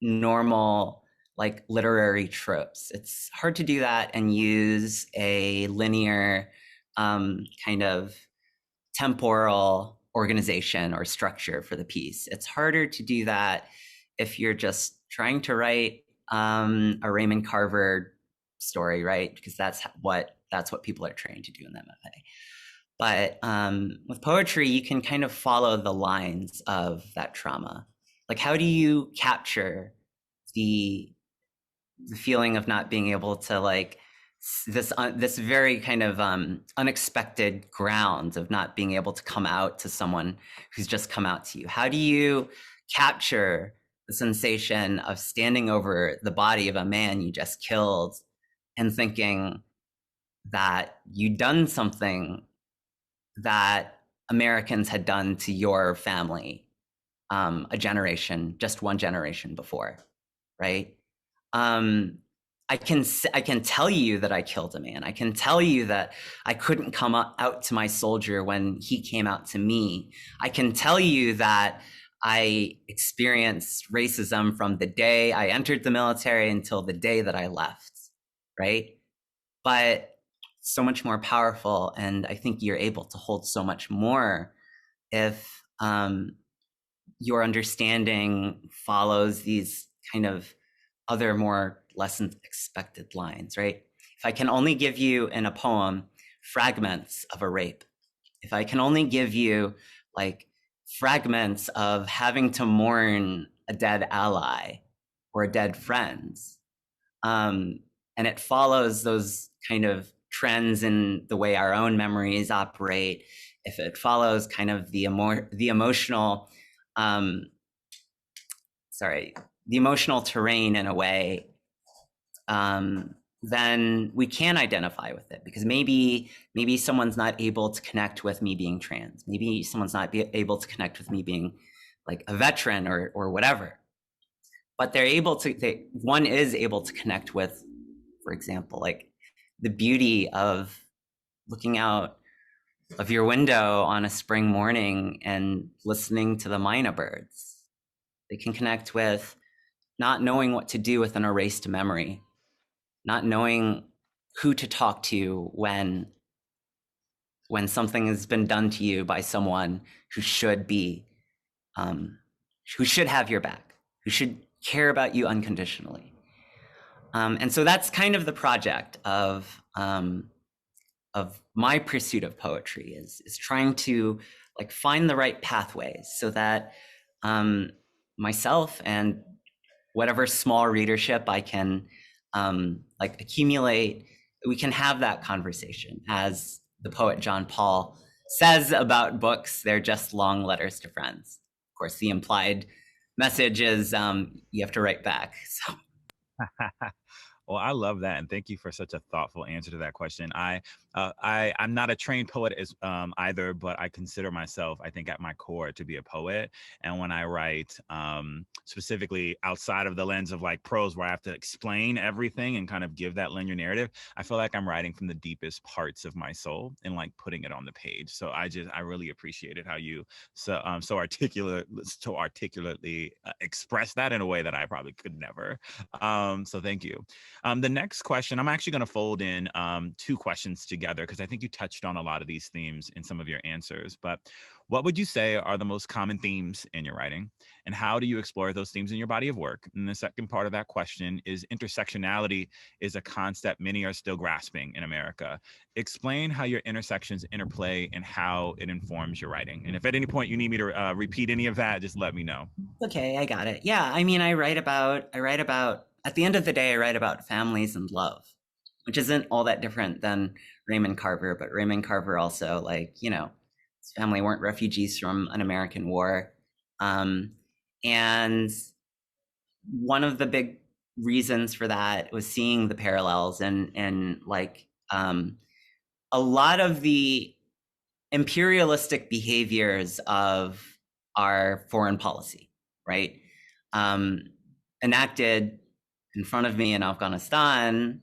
normal like literary tropes. It's hard to do that and use a linear kind of temporal organization or structure for the piece. It's harder to do that if you're just trying to write a Raymond Carver story, right? Because that's what people are trained to do in the MFA. But with poetry, you can kind of follow the lines of that trauma. Like, how do you capture the feeling of not being able to like this very kind of unexpected ground of not being able to come out to someone who's just come out to you? How do you capture the sensation of standing over the body of a man you just killed and thinking that you'd done something that Americans had done to your family just one generation before, right? I can tell you that I killed a man. I can tell you that I couldn't come out to my soldier when he came out to me. I can tell you that I experienced racism from the day I entered the military until the day that I left, right? But so much more powerful, and I think you're able to hold so much more if your understanding follows these kind of other more less expected lines, right? If I can only give you in a poem fragments of a rape, if I can only give you like fragments of having to mourn a dead ally or a dead friend, and it follows those kind of trends in the way our own memories operate, if it follows kind of the emotional terrain in a way, then we can identify with it, because maybe someone's not able to connect with me being trans. Maybe someone's not able to connect with me being like a veteran or whatever. But one is able to connect with, for example, like the beauty of looking out of your window on a spring morning and listening to the myna birds. They can connect with not knowing what to do with an erased memory, not knowing who to talk to when something has been done to you by someone who should have your back, who should care about you unconditionally. And so that's kind of the project of my pursuit of poetry is trying to like find the right pathways so that myself and whatever small readership I can like accumulate, we can have that conversation. As the poet John Paul says about books, they're just long letters to friends. Of course, the implied message is you have to write back. So. Well, I love that, and thank you for such a thoughtful answer to that question. I'm not a trained poet either, but I consider myself, I think, at my core, to be a poet. And when I write, specifically outside of the lens of like prose, where I have to explain everything and kind of give that linear narrative, I feel like I'm writing from the deepest parts of my soul and like putting it on the page. So I really appreciated how you so articulately express that in a way that I probably could never. So thank you. The next question, I'm actually going to fold in two questions together, because I think you touched on a lot of these themes in some of your answers. But what would you say are the most common themes in your writing, and how do you explore those themes in your body of work? And the second part of that question is, intersectionality is a concept many are still grasping in America. Explain how your intersections interplay and how it informs your writing. And if at any point you need me to repeat any of that, just let me know. Okay, I got it. Yeah, I mean, I write about, at the end of the day, I write about families and love, which isn't all that different than Raymond Carver, but Raymond Carver also, like, you know, his family weren't refugees from an American war. And one of the big reasons for that was seeing the parallels and like a lot of the imperialistic behaviors of our foreign policy, right? Enacted in front of me in Afghanistan,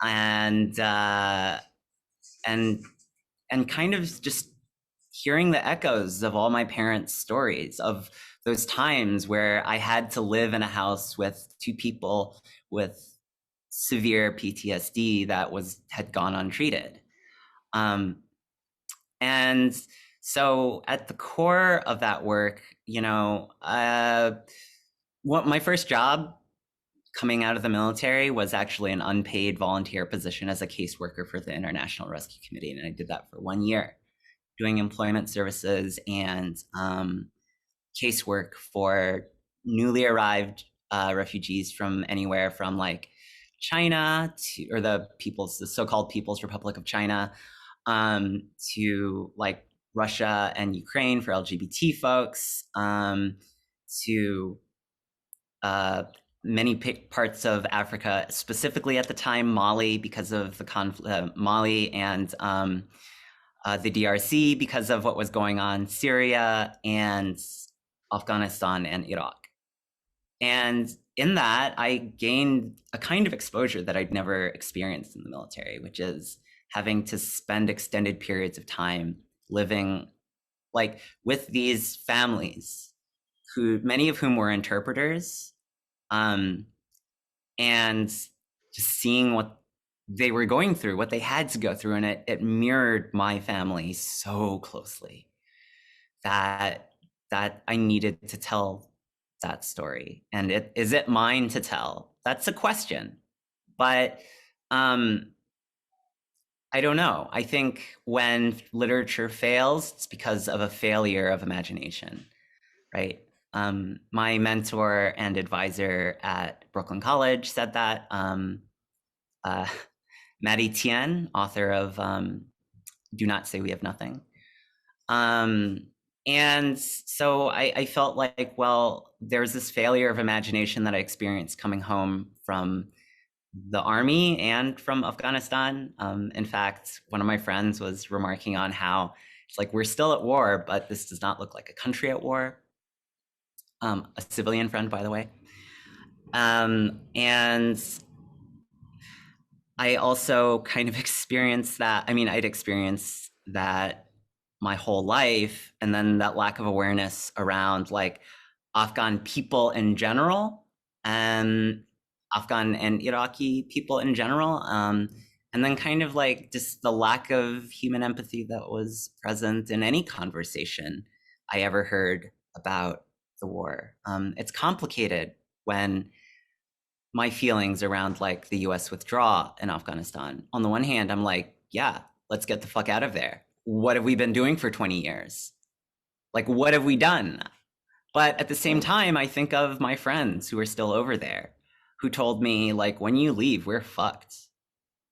and and kind of just hearing the echoes of all my parents' stories of those times where I had to live in a house with two people with severe PTSD that had gone untreated. And so at the core of that work, what my first job coming out of the military was actually an unpaid volunteer position as a caseworker for the International Rescue Committee. And I did that for 1 year, doing employment services and casework for newly arrived refugees from anywhere from like China to, or the so-called People's Republic of China, to like Russia and Ukraine for LGBT folks, to many parts of Africa, specifically at the time Mali, because of the conflict, Mali and the DRC because of what was going on, Syria and Afghanistan and Iraq. And in that, I gained a kind of exposure that I'd never experienced in the military, which is having to spend extended periods of time living like with these families, many of whom were interpreters, and just seeing what they were going through, what they had to go through, and it mirrored my family so closely that I needed to tell that story. And is it mine to tell? That's a question. But I don't know. I think when literature fails, it's because of a failure of imagination, right? My mentor and advisor at Brooklyn College said that. Maddie Tien, author of Do Not Say We Have Nothing. And so I felt like, well, there's this failure of imagination that I experienced coming home from the army and from Afghanistan. In fact, one of my friends was remarking on how it's like, we're still at war, but this does not look like a country at war. A civilian friend, by the way. And I also kind of experienced that. I mean, I'd experienced that my whole life, and then that lack of awareness around like Afghan people in general, and Afghan and Iraqi people in general, and then kind of like just the lack of human empathy that was present in any conversation I ever heard about the war. It's complicated when my feelings around like the US withdrawal in Afghanistan. On the one hand, I'm like, yeah, let's get the fuck out of there. What have we been doing for 20 years? Like, what have we done? But at the same time, I think of my friends who are still over there, who told me like, when you leave, we're fucked.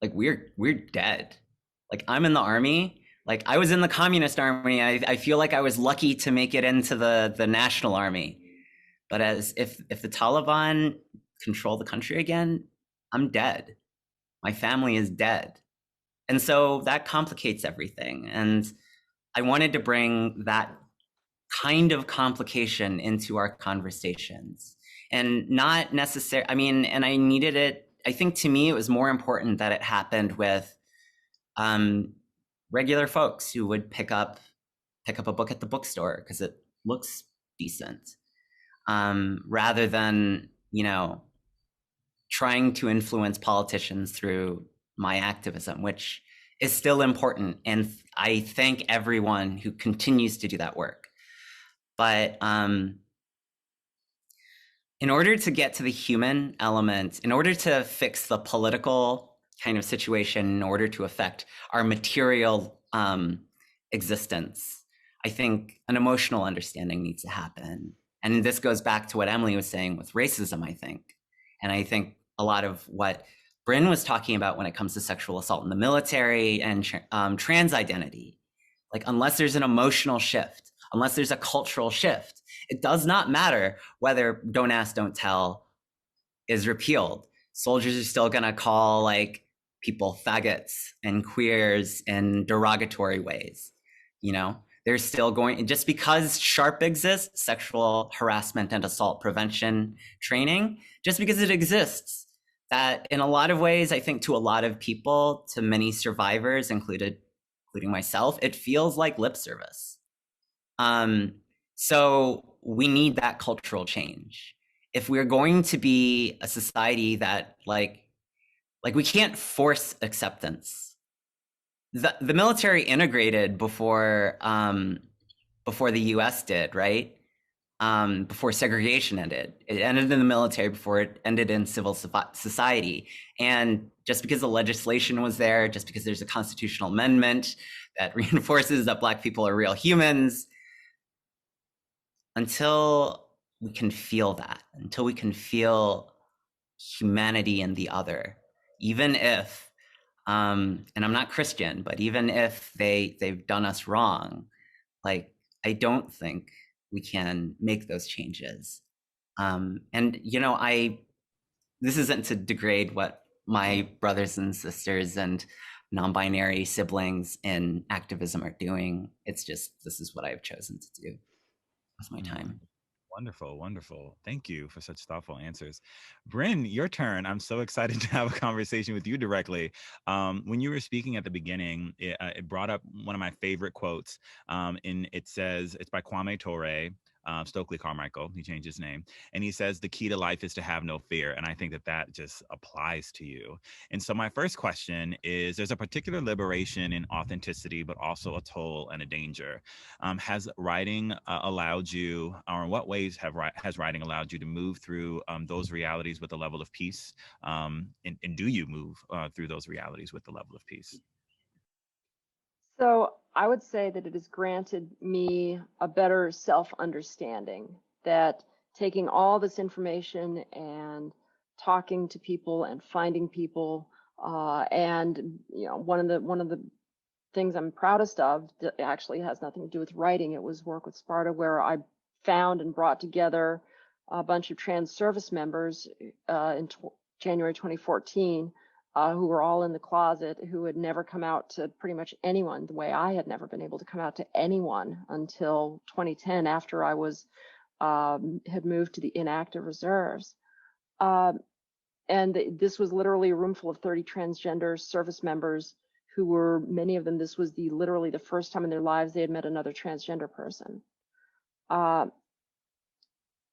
Like we're dead. Like I'm in the army. Like I was in the communist army. I feel like I was lucky to make it into the national army. But as if the Taliban control the country again, I'm dead. My family is dead. And so that complicates everything. And I wanted to bring that kind of complication into our conversations, and not necessarily, I mean, and I needed it. I think to me, it was more important that it happened with regular folks who would pick up a book at the bookstore because it looks decent, rather than, trying to influence politicians through my activism, which is still important. And I thank everyone who continues to do that work. But in order to get to the human element, in order to fix the political kind of situation, in order to affect our material existence, I think an emotional understanding needs to happen. And this goes back to what Emily was saying with racism, I think. And I think a lot of what Bryn was talking about when it comes to sexual assault in the military and trans identity, like unless there's an emotional shift, unless there's a cultural shift, it does not matter whether Don't Ask, Don't Tell is repealed. Soldiers are still gonna call like people faggots and queers in derogatory ways. They're still going, just because SHARP exists, sexual harassment and assault prevention training, just because it exists, that in a lot of ways, I think to a lot of people, to many survivors, including including myself, it feels like lip service. So we need that cultural change. If we're going to be a society that like we can't force acceptance. The military integrated before the US did, right? Before segregation ended. It ended in the military before it ended in civil society. And just because the legislation was there, just because there's a constitutional amendment that reinforces that Black people are real humans, until we can feel that, until we can feel humanity in the other, even if, and I'm not Christian, but even if they've done us wrong, like, I don't think we can make those changes. And, you know, this isn't to degrade what my brothers and sisters and non-binary siblings in activism are doing. It's just, this is what I've chosen to do with my time. Wonderful, wonderful. Thank you for such thoughtful answers. Bryn, your turn. I'm so excited to have a conversation with you directly. When you were speaking at the beginning, it brought up one of my favorite quotes. It says, it's by Kwame Ture, Stokely Carmichael, he changed his name. And he says, the key to life is to have no fear. And I think that just applies to you. And so my first question is, there's a particular liberation in authenticity, but also a toll and a danger. Has writing allowed you, or in what ways has writing allowed you to move through those realities with a level of peace? And do you move through those realities with the level of peace? So I would say that it has granted me a better self-understanding, that taking all this information and talking to people and finding people, and you know, one of the things I'm proudest of that actually has nothing to do with writing. It was work with Sparta, where I found and brought together a bunch of trans service members in January 2014. Who were all in the closet, who had never come out to pretty much anyone, the way I had never been able to come out to anyone until 2010, after I was had moved to the inactive reserves. And this was literally a room full of 30 transgender service members who were, many of them, this was literally the first time in their lives they had met another transgender person.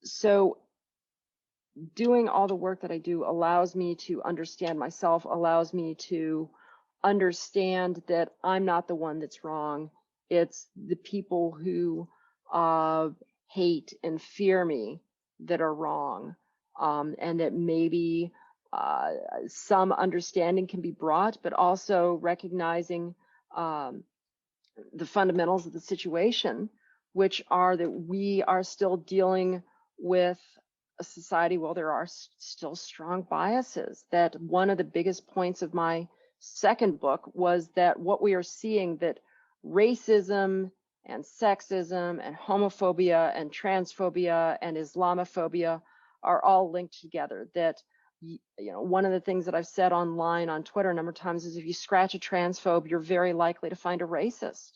So doing all the work that I do allows me to understand myself, allows me to understand that I'm not the one that's wrong. It's the people who hate and fear me that are wrong. And that maybe some understanding can be brought, but also recognizing the fundamentals of the situation, which are that we are still dealing with a society, well, there are still strong biases. That one of the biggest points of my second book was that what we are seeing, that racism and sexism and homophobia and transphobia and Islamophobia are all linked together. That, you know, one of the things that I've said online on Twitter a number of times is, if you scratch a transphobe, you're very likely to find a racist.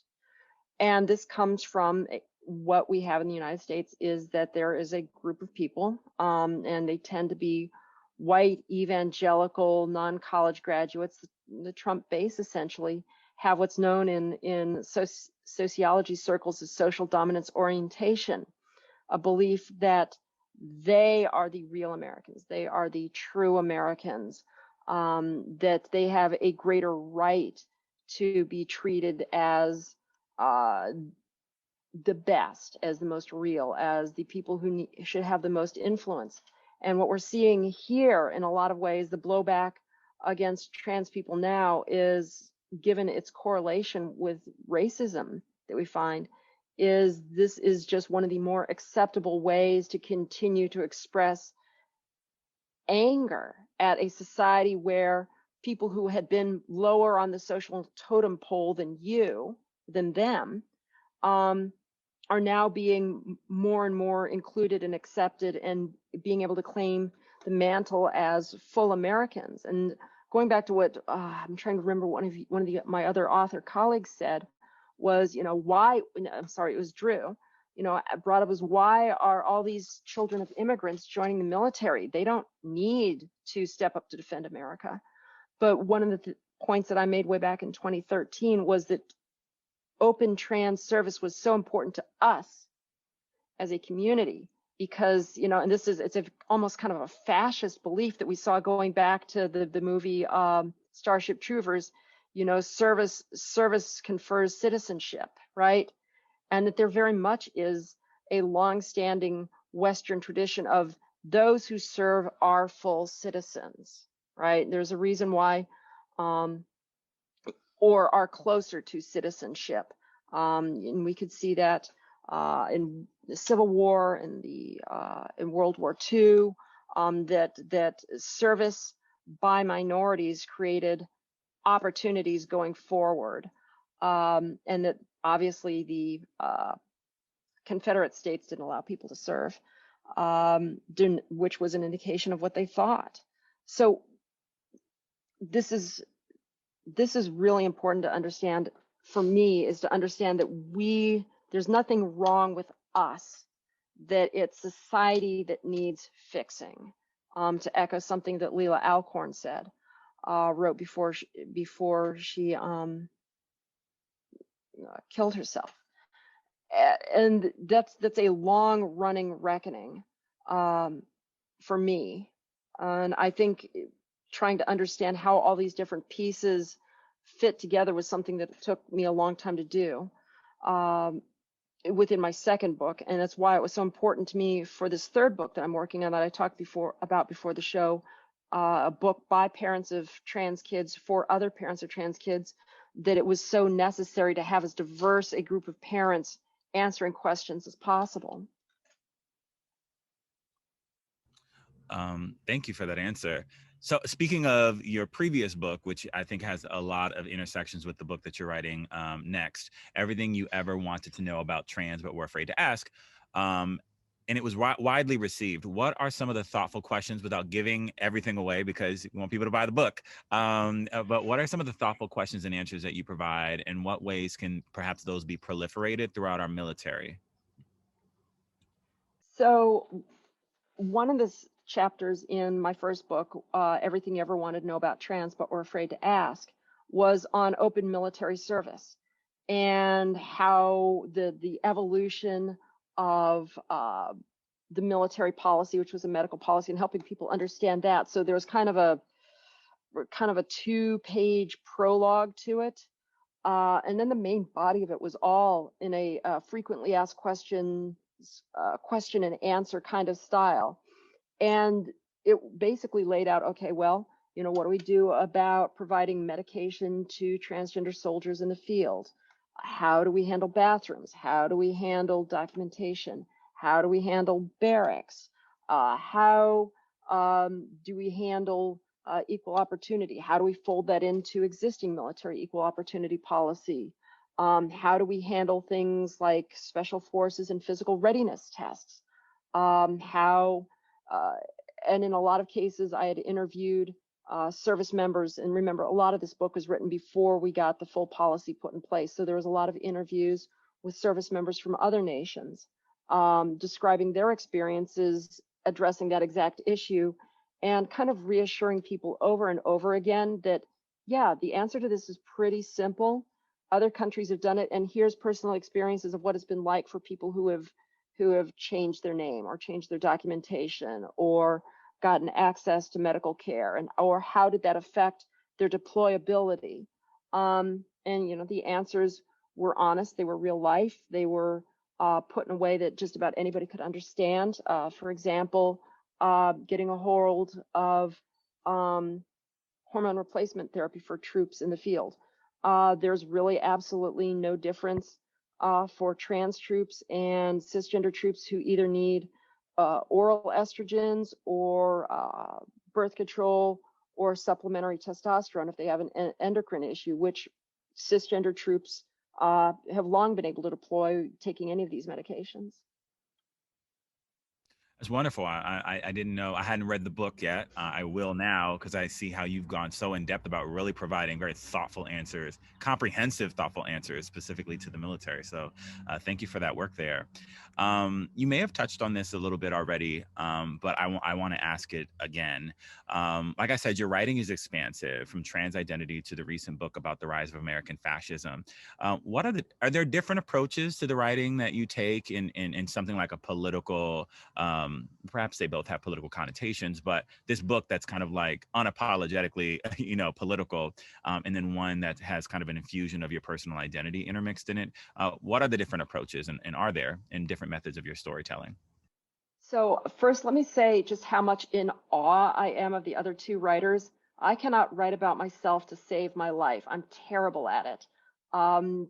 And this comes from what we have in the United States, is that there is a group of people, and they tend to be white, evangelical, non-college graduates. The Trump base essentially have what's known in sociology circles as social dominance orientation, a belief that they are the real Americans, they are the true Americans, that they have a greater right to be treated as the best, as the most real, as the people who should have the most influence. And what we're seeing here, in a lot of ways, the blowback against trans people now is, given its correlation with racism that we find, is this is just one of the more acceptable ways to continue to express anger at a society where people who had been lower on the social totem pole than them, are now being more and more included and accepted, and being able to claim the mantle as full Americans. And going back to what I'm trying to remember, one of my other author colleagues said was, you know, why? I'm sorry, it was Drew. You know, brought up was, why are all these children of immigrants joining the military? They don't need to step up to defend America. But one of the points that I made way back in 2013 was that open trans service was so important to us as a community, because, you know, and it's almost kind of a fascist belief that we saw going back to the movie Starship Troopers. You know, service confers citizenship, right? And that there very much is a long-standing Western tradition of those who serve are full citizens, right? There's a reason why, or are closer to citizenship. And we could see that in the Civil War and in World War II, that service by minorities created opportunities going forward, and that obviously the Confederate States didn't allow people to serve, which was an indication of what they thought. So this is really important to understand. For me, is to understand that there's nothing wrong with us, that it's society that needs fixing. To echo something that Leila Alcorn said, wrote before she killed herself. And that's a long running reckoning for me. And I think trying to understand how all these different pieces fit together was something that took me a long time to do within my second book. And that's why it was so important to me for this third book that I'm working on, that I talked about before the show, a book by parents of trans kids for other parents of trans kids, that it was so necessary to have as diverse a group of parents answering questions as possible. Thank you for that answer. So speaking of your previous book, which I think has a lot of intersections with the book that you're writing next, Everything You Ever Wanted to Know About Trans But Were Afraid to Ask, and it was widely received. What are some of the thoughtful questions, without giving everything away because we want people to buy the book, but what are some of the thoughtful questions and answers that you provide, and what ways can perhaps those be proliferated throughout our military? So one of the chapters in my first book, Everything You Ever Wanted to Know About Trans But Were Afraid to Ask, was on open military service and how the evolution of the military policy, which was a medical policy, and helping people understand that. So there was kind of a 2-page prologue to it. And then the main body of it was all in a frequently asked question and answer kind of style. And it basically laid out, okay, well, you know, what do we do about providing medication to transgender soldiers in the field? How do we handle bathrooms? How do we handle documentation? How do we handle barracks? How do we handle equal opportunity? How do we fold that into existing military equal opportunity policy? How do we handle things like special forces and physical readiness tests? And in a lot of cases, I had interviewed service members. And remember, a lot of this book was written before we got the full policy put in place. So there was a lot of interviews with service members from other nations, describing their experiences addressing that exact issue, and kind of reassuring people over and over again that, yeah, the answer to this is pretty simple. Other countries have done it, and here's personal experiences of what it's been like for people who have changed their name or changed their documentation or gotten access to medical care, and or how did that affect their deployability. And you know, the answers were honest, they were real life, they were put in a way that just about anybody could understand. For example, getting a hold of hormone replacement therapy for troops in the field. There's really absolutely no difference for trans troops and cisgender troops who either need oral estrogens or birth control or supplementary testosterone if they have an endocrine issue, which cisgender troops have long been able to deploy taking any of these medications. It's wonderful. I didn't know. I hadn't read the book yet. I will now because I see how you've gone so in depth about really providing very thoughtful answers, comprehensive, thoughtful answers specifically to the military. So thank you for that work there. You may have touched on this a little bit already, but I want to ask it again. Like I said, your writing is expansive, from trans identity to the recent book about the rise of American fascism. Are there different approaches to the writing that you take in something like a political, perhaps they both have political connotations, but this book that's kind of like unapologetically, political, and then one that has kind of an infusion of your personal identity intermixed in it. What are the different approaches, and are there in different methods of your storytelling? So first, let me say just how much in awe I am of the other two writers. I cannot write about myself to save my life. I'm terrible at it.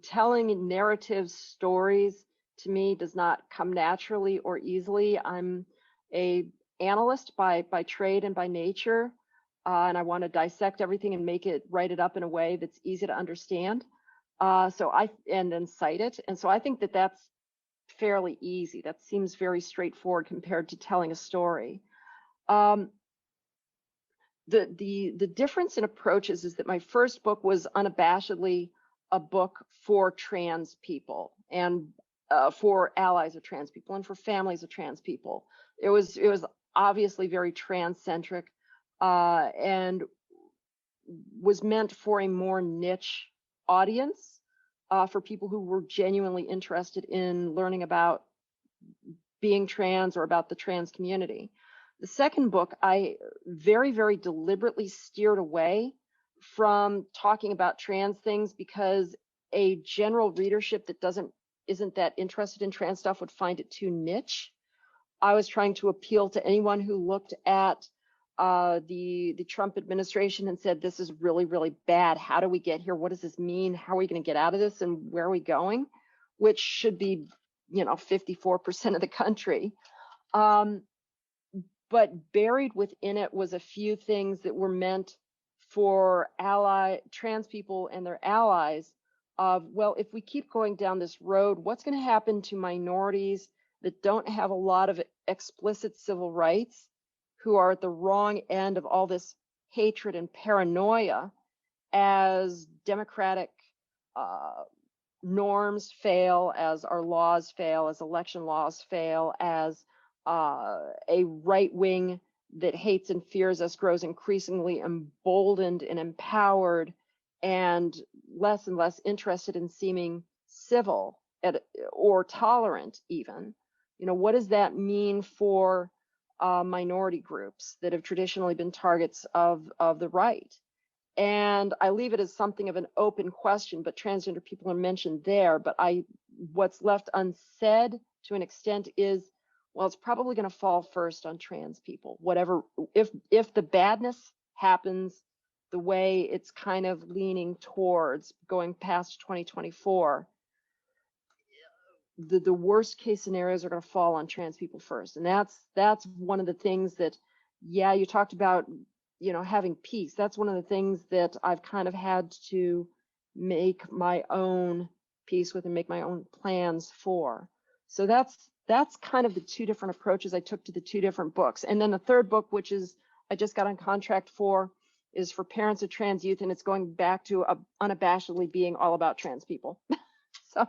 Telling narrative stories to me does not come naturally or easily. I'm a analyst by trade and by nature, and I want to dissect everything and write it up in a way that's easy to understand. And then cite it. And so I think that that's fairly easy. That seems very straightforward compared to telling a story. The difference in approaches is that my first book was unabashedly a book for trans people and for allies of trans people and for families of trans people. It was obviously very trans-centric and was meant for a more niche audience, for people who were genuinely interested in learning about being trans or about the trans community. The second book, I very, very deliberately steered away from talking about trans things because a general readership that isn't that interested in trans stuff would find it too niche. I was trying to appeal to anyone who looked at the Trump administration and said, this is really, really bad. How do we get here? What does this mean? How are we going to get out of this? And where are we going? Which should be, 54% of the country. But buried within it was a few things that were meant for trans people and their allies of, well, if we keep going down this road, what's going to happen to minorities that don't have a lot of explicit civil rights, who are at the wrong end of all this hatred and paranoia as democratic norms fail, as our laws fail, as election laws fail, as a right wing that hates and fears us grows increasingly emboldened and empowered and less interested in seeming civil or tolerant even. What does that mean for minority groups that have traditionally been targets of the right? And I leave it as something of an open question, but transgender people are mentioned there. But what's left unsaid to an extent is, well, it's probably going to fall first on trans people. Whatever, if the badness happens the way it's kind of leaning towards going past 2024, the worst case scenarios are going to fall on trans people first. And that's one of the things that, yeah, you talked about, having peace. That's one of the things that I've kind of had to make my own peace with and make my own plans for. So that's kind of the two different approaches I took to the two different books. And then the third book, which is I just got on contract for, is for parents of trans youth, and it's going back to unabashedly being all about trans people. So.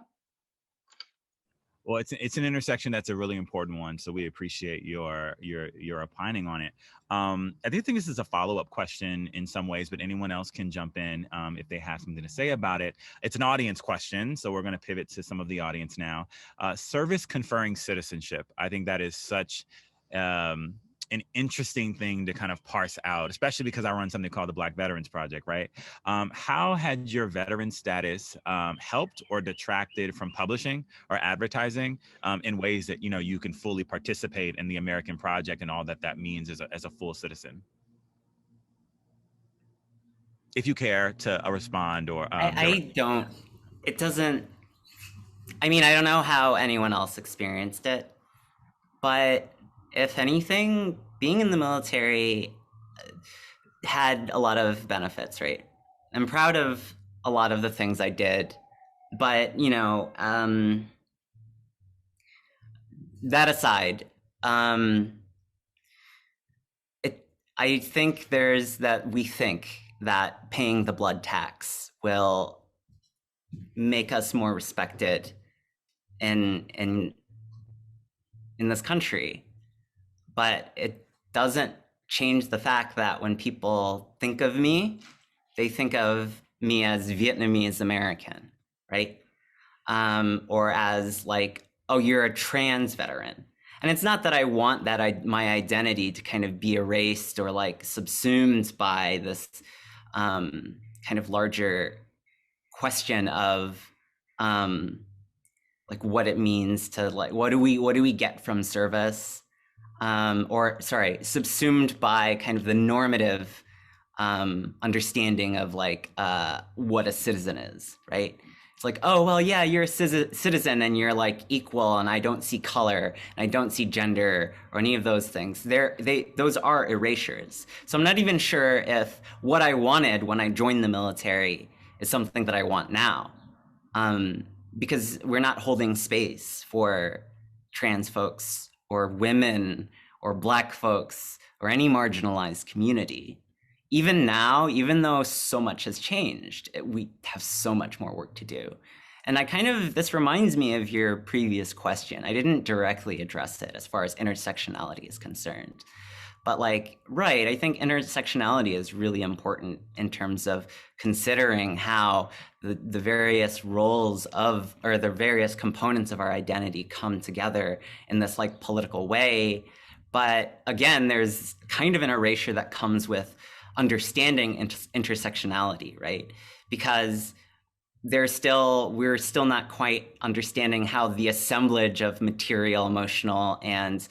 Well, it's an intersection that's a really important one, so we appreciate your opining on it. I do think this is a follow-up question in some ways, but anyone else can jump in if they have something to say about it. It's an audience question, so we're going to pivot to some of the audience now. Service conferring citizenship. I think that is such an interesting thing to kind of parse out, especially because I run something called the Black Veterans Project, right? How had your veteran status helped or detracted from publishing or advertising in ways that, you can fully participate in the American project and all that means as a full citizen? If you care to respond or I don't, it doesn't, I don't know how anyone else experienced it, but if anything, being in the military had a lot of benefits, right? I'm proud of a lot of the things I did, but that aside, I think we think that paying the blood tax will make us more respected in this country, but it doesn't change the fact that when people think of me, they think of me as Vietnamese American, right? Or as like, oh, you're a trans veteran. And it's not that I want my identity to kind of be erased or like subsumed by this kind of larger question of like what it means to like what do we get from service, or sorry, subsumed by kind of the normative understanding of like what a citizen is, right? It's like, oh, well, yeah, you're a citizen and you're like equal, and I don't see color, and I don't see gender or any of those things. Those are erasures. So I'm not even sure if what I wanted when I joined the military is something that I want now, because we're not holding space for trans folks or women or Black folks or any marginalized community. Even now, even though so much has changed, we have so much more work to do. And this reminds me of your previous question. I didn't directly address it as far as intersectionality is concerned. But like, right, I think intersectionality is really important in terms of considering how the various roles of, or the various components of our identity come together in this like political way. But again, there's kind of an erasure that comes with understanding intersectionality, right? Because we're still not quite understanding how the assemblage of material, emotional, and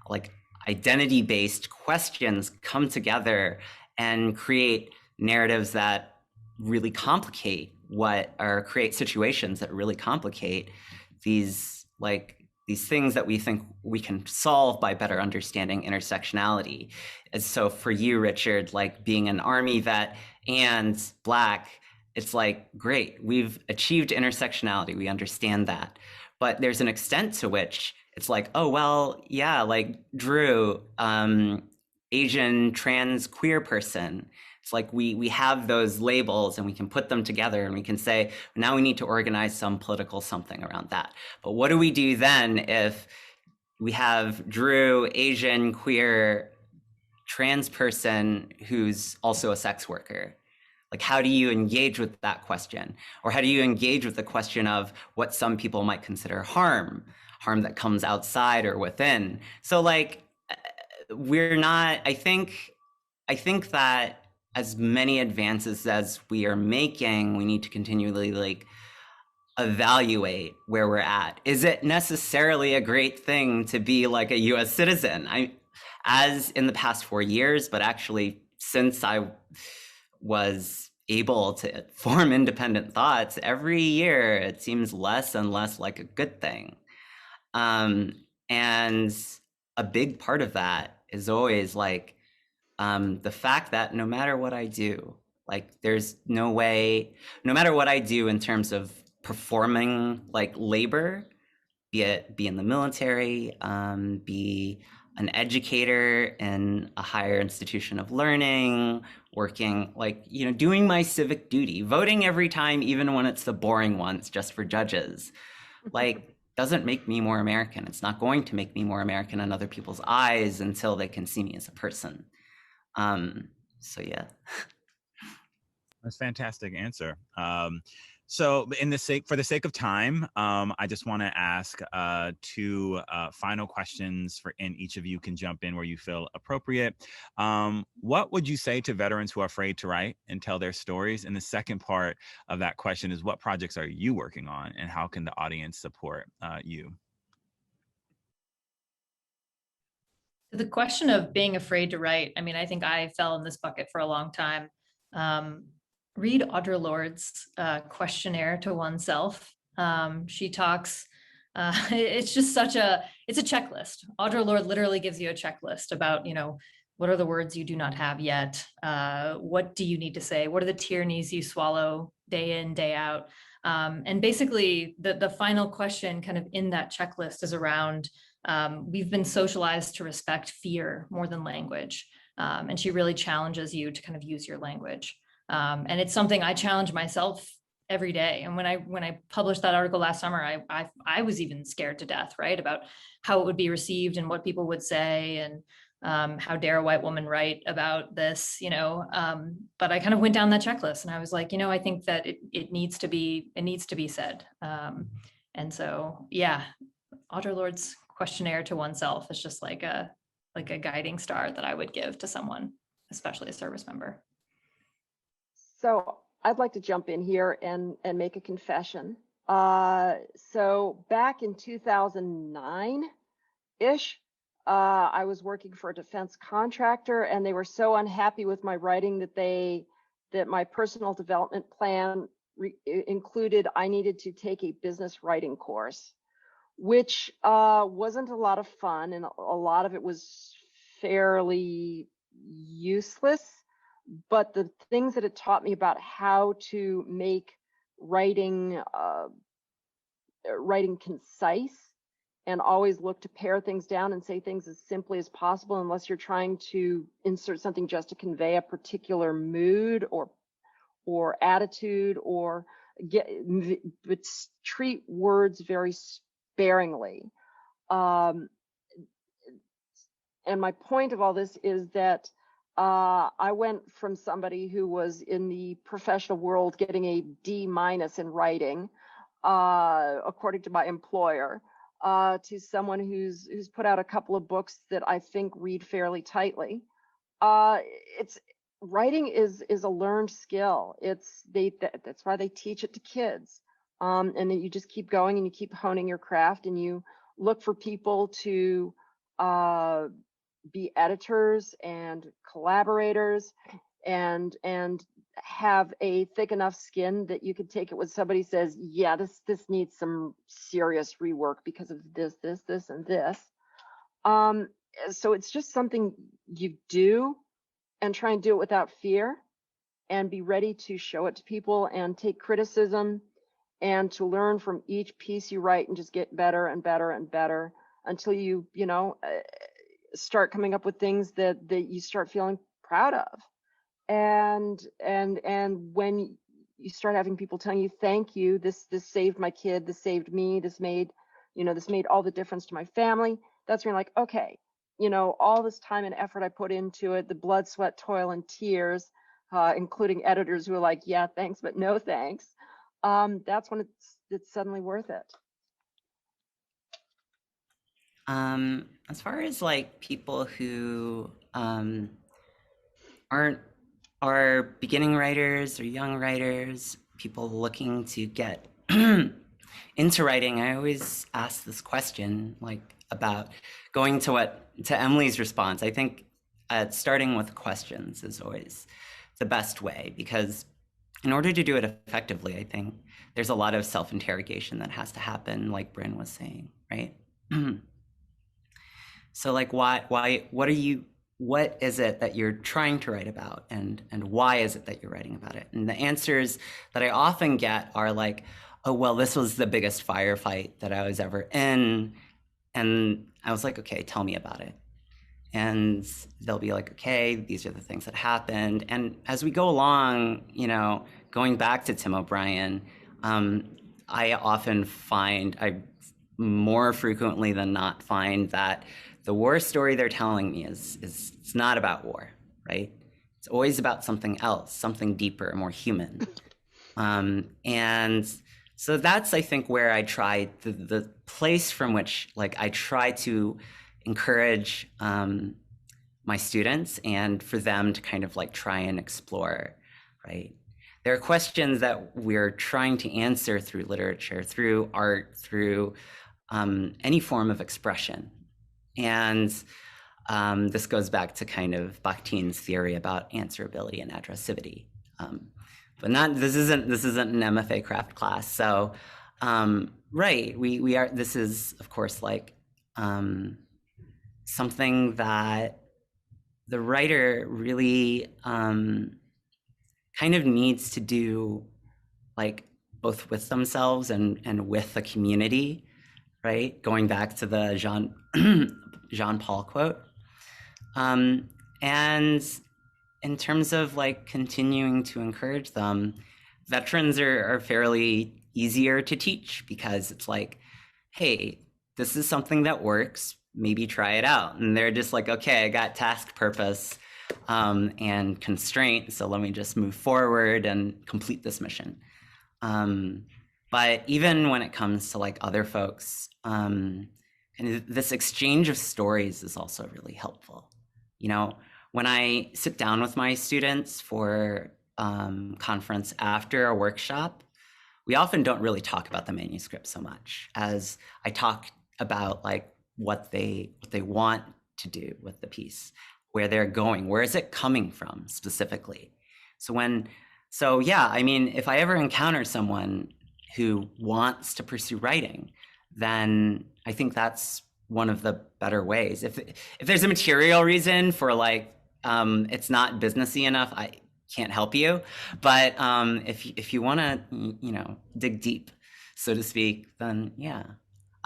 like identity-based questions come together and create narratives that really complicate create situations that really complicate these things that we think we can solve by better understanding intersectionality. And so for you, Richard, like being an Army vet and Black, it's like, great, we've achieved intersectionality, we understand that. But there's an extent to which it's like, oh, well, yeah, like Drew, Asian, trans, queer person. It's like we have those labels and we can put them together and we can say, now we need to organize some political something around that. But what do we do then if we have Drew, Asian, queer, trans person who's also a sex worker? Like, how do you engage with that question? Or how do you engage with the question of what some people might consider harm that comes outside or within? So like, I think that as many advances as we are making, we need to continually like evaluate where we're at. Is it necessarily a great thing to be like a US citizen? As in the past 4 years, but actually since I was able to form independent thoughts, every year it seems less and less like a good thing. And a big part of that is always like the fact that no matter what I do, like there's no way, no matter what I do in terms of performing like labor, be in the military, be an educator in a higher institution of learning, working like, doing my civic duty, voting every time, even when it's the boring ones just for judges, like doesn't make me more American. It's not going to make me more American in other people's eyes until they can see me as a person. So yeah. That's a fantastic answer. So for the sake of time, I just want to ask two final questions and each of you can jump in where you feel appropriate. What would you say to veterans who are afraid to write and tell their stories? And the second part of that question is, what projects are you working on and how can the audience support you? The question of being afraid to write, I mean, I think I fell in this bucket for a long time. Read Audre Lorde's questionnaire to oneself. She talks, it's just it's a checklist. Audre Lorde literally gives you a checklist about, what are the words you do not have yet? What do you need to say? What are the tyrannies you swallow day in, day out? And basically the final question kind of in that checklist is around we've been socialized to respect fear more than language. And she really challenges you to kind of use your language. And it's something I challenge myself every day. And when I published that article last summer, I was even scared to death, right, about how it would be received and what people would say, and how dare a white woman write about this, but I kind of went down that checklist and I was like, I think that it needs to be said. And so, yeah, Audre Lorde's questionnaire to oneself is just like a guiding star that I would give to someone, especially a service member. So I'd like to jump in here and make a confession. So back in 2009-ish, I was working for a defense contractor, and they were so unhappy with my writing that my personal development plan included I needed to take a business writing course, which wasn't a lot of fun, and a lot of it was fairly useless. But the things that it taught me about how to make writing concise, and always look to pare things down and say things as simply as possible, unless you're trying to insert something just to convey a particular mood or attitude, but treat words very sparingly. And my point of all this is that I went from somebody who was in the professional world getting a D- in writing, according to my employer, to someone who's put out a couple of books that I think read fairly tightly. Writing is a learned skill. That's why they teach it to kids. And then you just keep going and you keep honing your craft, and you look for people to be editors and collaborators, and have a thick enough skin that you could take it when somebody says, yeah, this needs some serious rework because of this, and this. So it's just something you do, and try and do it without fear, and be ready to show it to people and take criticism, and to learn from each piece you write, and just get better and better and better until you start coming up with things that you start feeling proud of. And when you start having people telling you, thank you, this saved my kid, this saved me, this made all the difference to my family, that's when you're like, okay, all this time and effort I put into it, the blood, sweat, toil, and tears, including editors who are like, yeah, thanks, but no thanks. That's when it's suddenly worth it. As far as like people who are beginning writers or young writers, people looking to get into writing, I always ask this question, like about going to Emily's response. I think starting with questions is always the best way, because in order to do it effectively, I think there's a lot of self-interrogation that has to happen, like Bryn was saying, right? So like, what is it that you're trying to write about, and why is it that you're writing about it? And the answers that I often get are like, oh, well, this was the biggest firefight that I was ever in. And I was like, okay, tell me about it. And they'll be like, okay, these are the things that happened. And as we go along, going back to Tim O'Brien, I often find, I more frequently than not find that the war story they're telling me is it's not about war, right? It's always about something else, something deeper, more human. And so that's, I think, where I try, the place from which, like, I try to encourage my students, and for them to kind of like try and explore, right? There are questions that we're trying to answer through literature, through art, through any form of expression. And this goes back to kind of Bakhtin's theory about answerability and addressivity. But this isn't an MFA craft class. So, right, we are, this is, of course, like something that the writer really kind of needs to do, like both with themselves and with the community. right? Going back to the Jean Paul quote. And in terms of like continuing to encourage them, veterans are fairly easier to teach because it's like, hey, this is something that works, maybe try it out. And they're just like, okay, I got task, purpose, and constraint, so let me just move forward and complete this mission. But even when it comes to like other folks, and this exchange of stories is also really helpful. You know, when I sit down with my students for conference after a workshop, we often don't really talk about the manuscript so much as I talk about like what they want to do with the piece, where they're going, where is it coming from specifically. So yeah, I mean, if I ever encounter someone who wants to pursue writing, then I think that's one of the better ways. If there's a material reason for like, it's not businessy enough, I can't help you. But if you want to, you know, dig deep, so to speak, then yeah.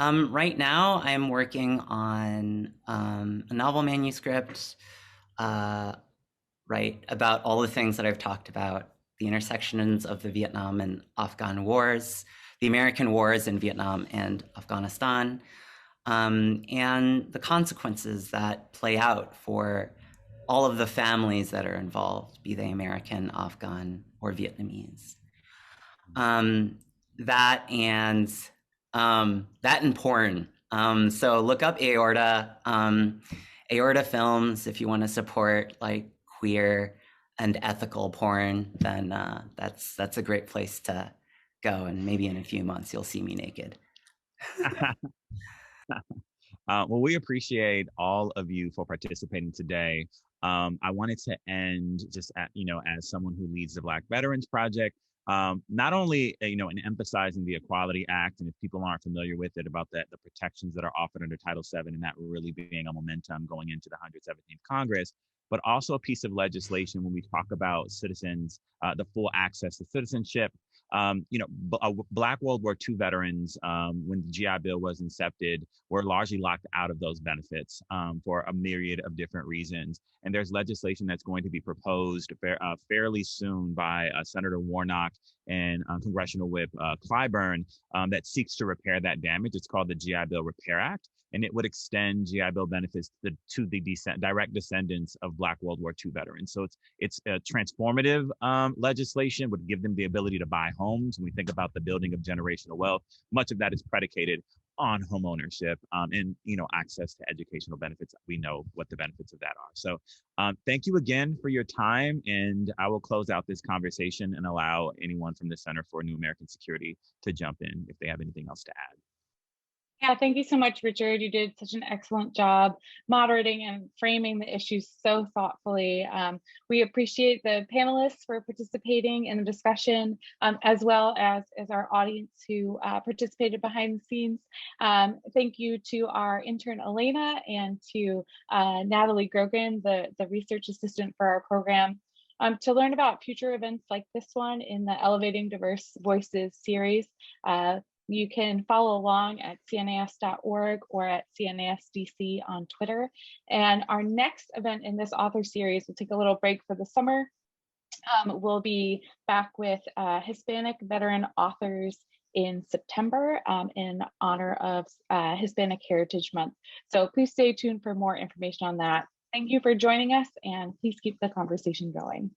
Right now, I'm working on a novel manuscript, right, about all the things that I've talked about, the intersections of the Vietnam and Afghan wars, the American wars in Vietnam and Afghanistan, and the consequences that play out for all of the families that are involved, be they American, Afghan, or Vietnamese. That and porn. So look up Aorta, Aorta Films if you want to support like queer and ethical porn. Then that's a great place to go, and maybe in a few months you'll see me naked. Well, we appreciate all of you for participating today. I wanted to end just at, you know, as someone who leads the Black Veterans Project, not only, you know, in emphasizing the Equality Act, and if people aren't familiar with it, about the protections that are offered under Title VII, and that really being a momentum going into the 117th Congress, but also a piece of legislation when we talk about citizens, the full access to citizenship. You know, Black World War II veterans, when the GI Bill was incepted, were largely locked out of those benefits for a myriad of different reasons. And there's legislation that's going to be proposed fairly soon by Senator Warnock and Congressional Whip Clyburn that seeks to repair that damage. It's called the GI Bill Repair Act, and it would extend GI Bill benefits to the direct descendants of Black World War II veterans. So it's a transformative legislation, would give them the ability to buy homes. When we think about the building of generational wealth, much of that is predicated on home ownership and, you know, access to educational benefits. We know what the benefits of that are. So thank you again for your time, and I will close out this conversation and allow anyone from the Center for New American Security to jump in if they have anything else to add. Yeah, thank you so much, Richard. You did such an excellent job moderating and framing the issues so thoughtfully. We appreciate the panelists for participating in the discussion, as well as our audience who participated behind the scenes. Thank you to our intern, Elena, and to Natalie Grogan, the research assistant for our program. To learn about future events like this one in the Elevating Diverse Voices series, you can follow along at cnas.org or at CNASDC on Twitter. And our next event in this author series, we'll take a little break for the summer. We'll be back with Hispanic veteran authors in September in honor of Hispanic Heritage Month. So please stay tuned for more information on that. Thank you for joining us, and please keep the conversation going.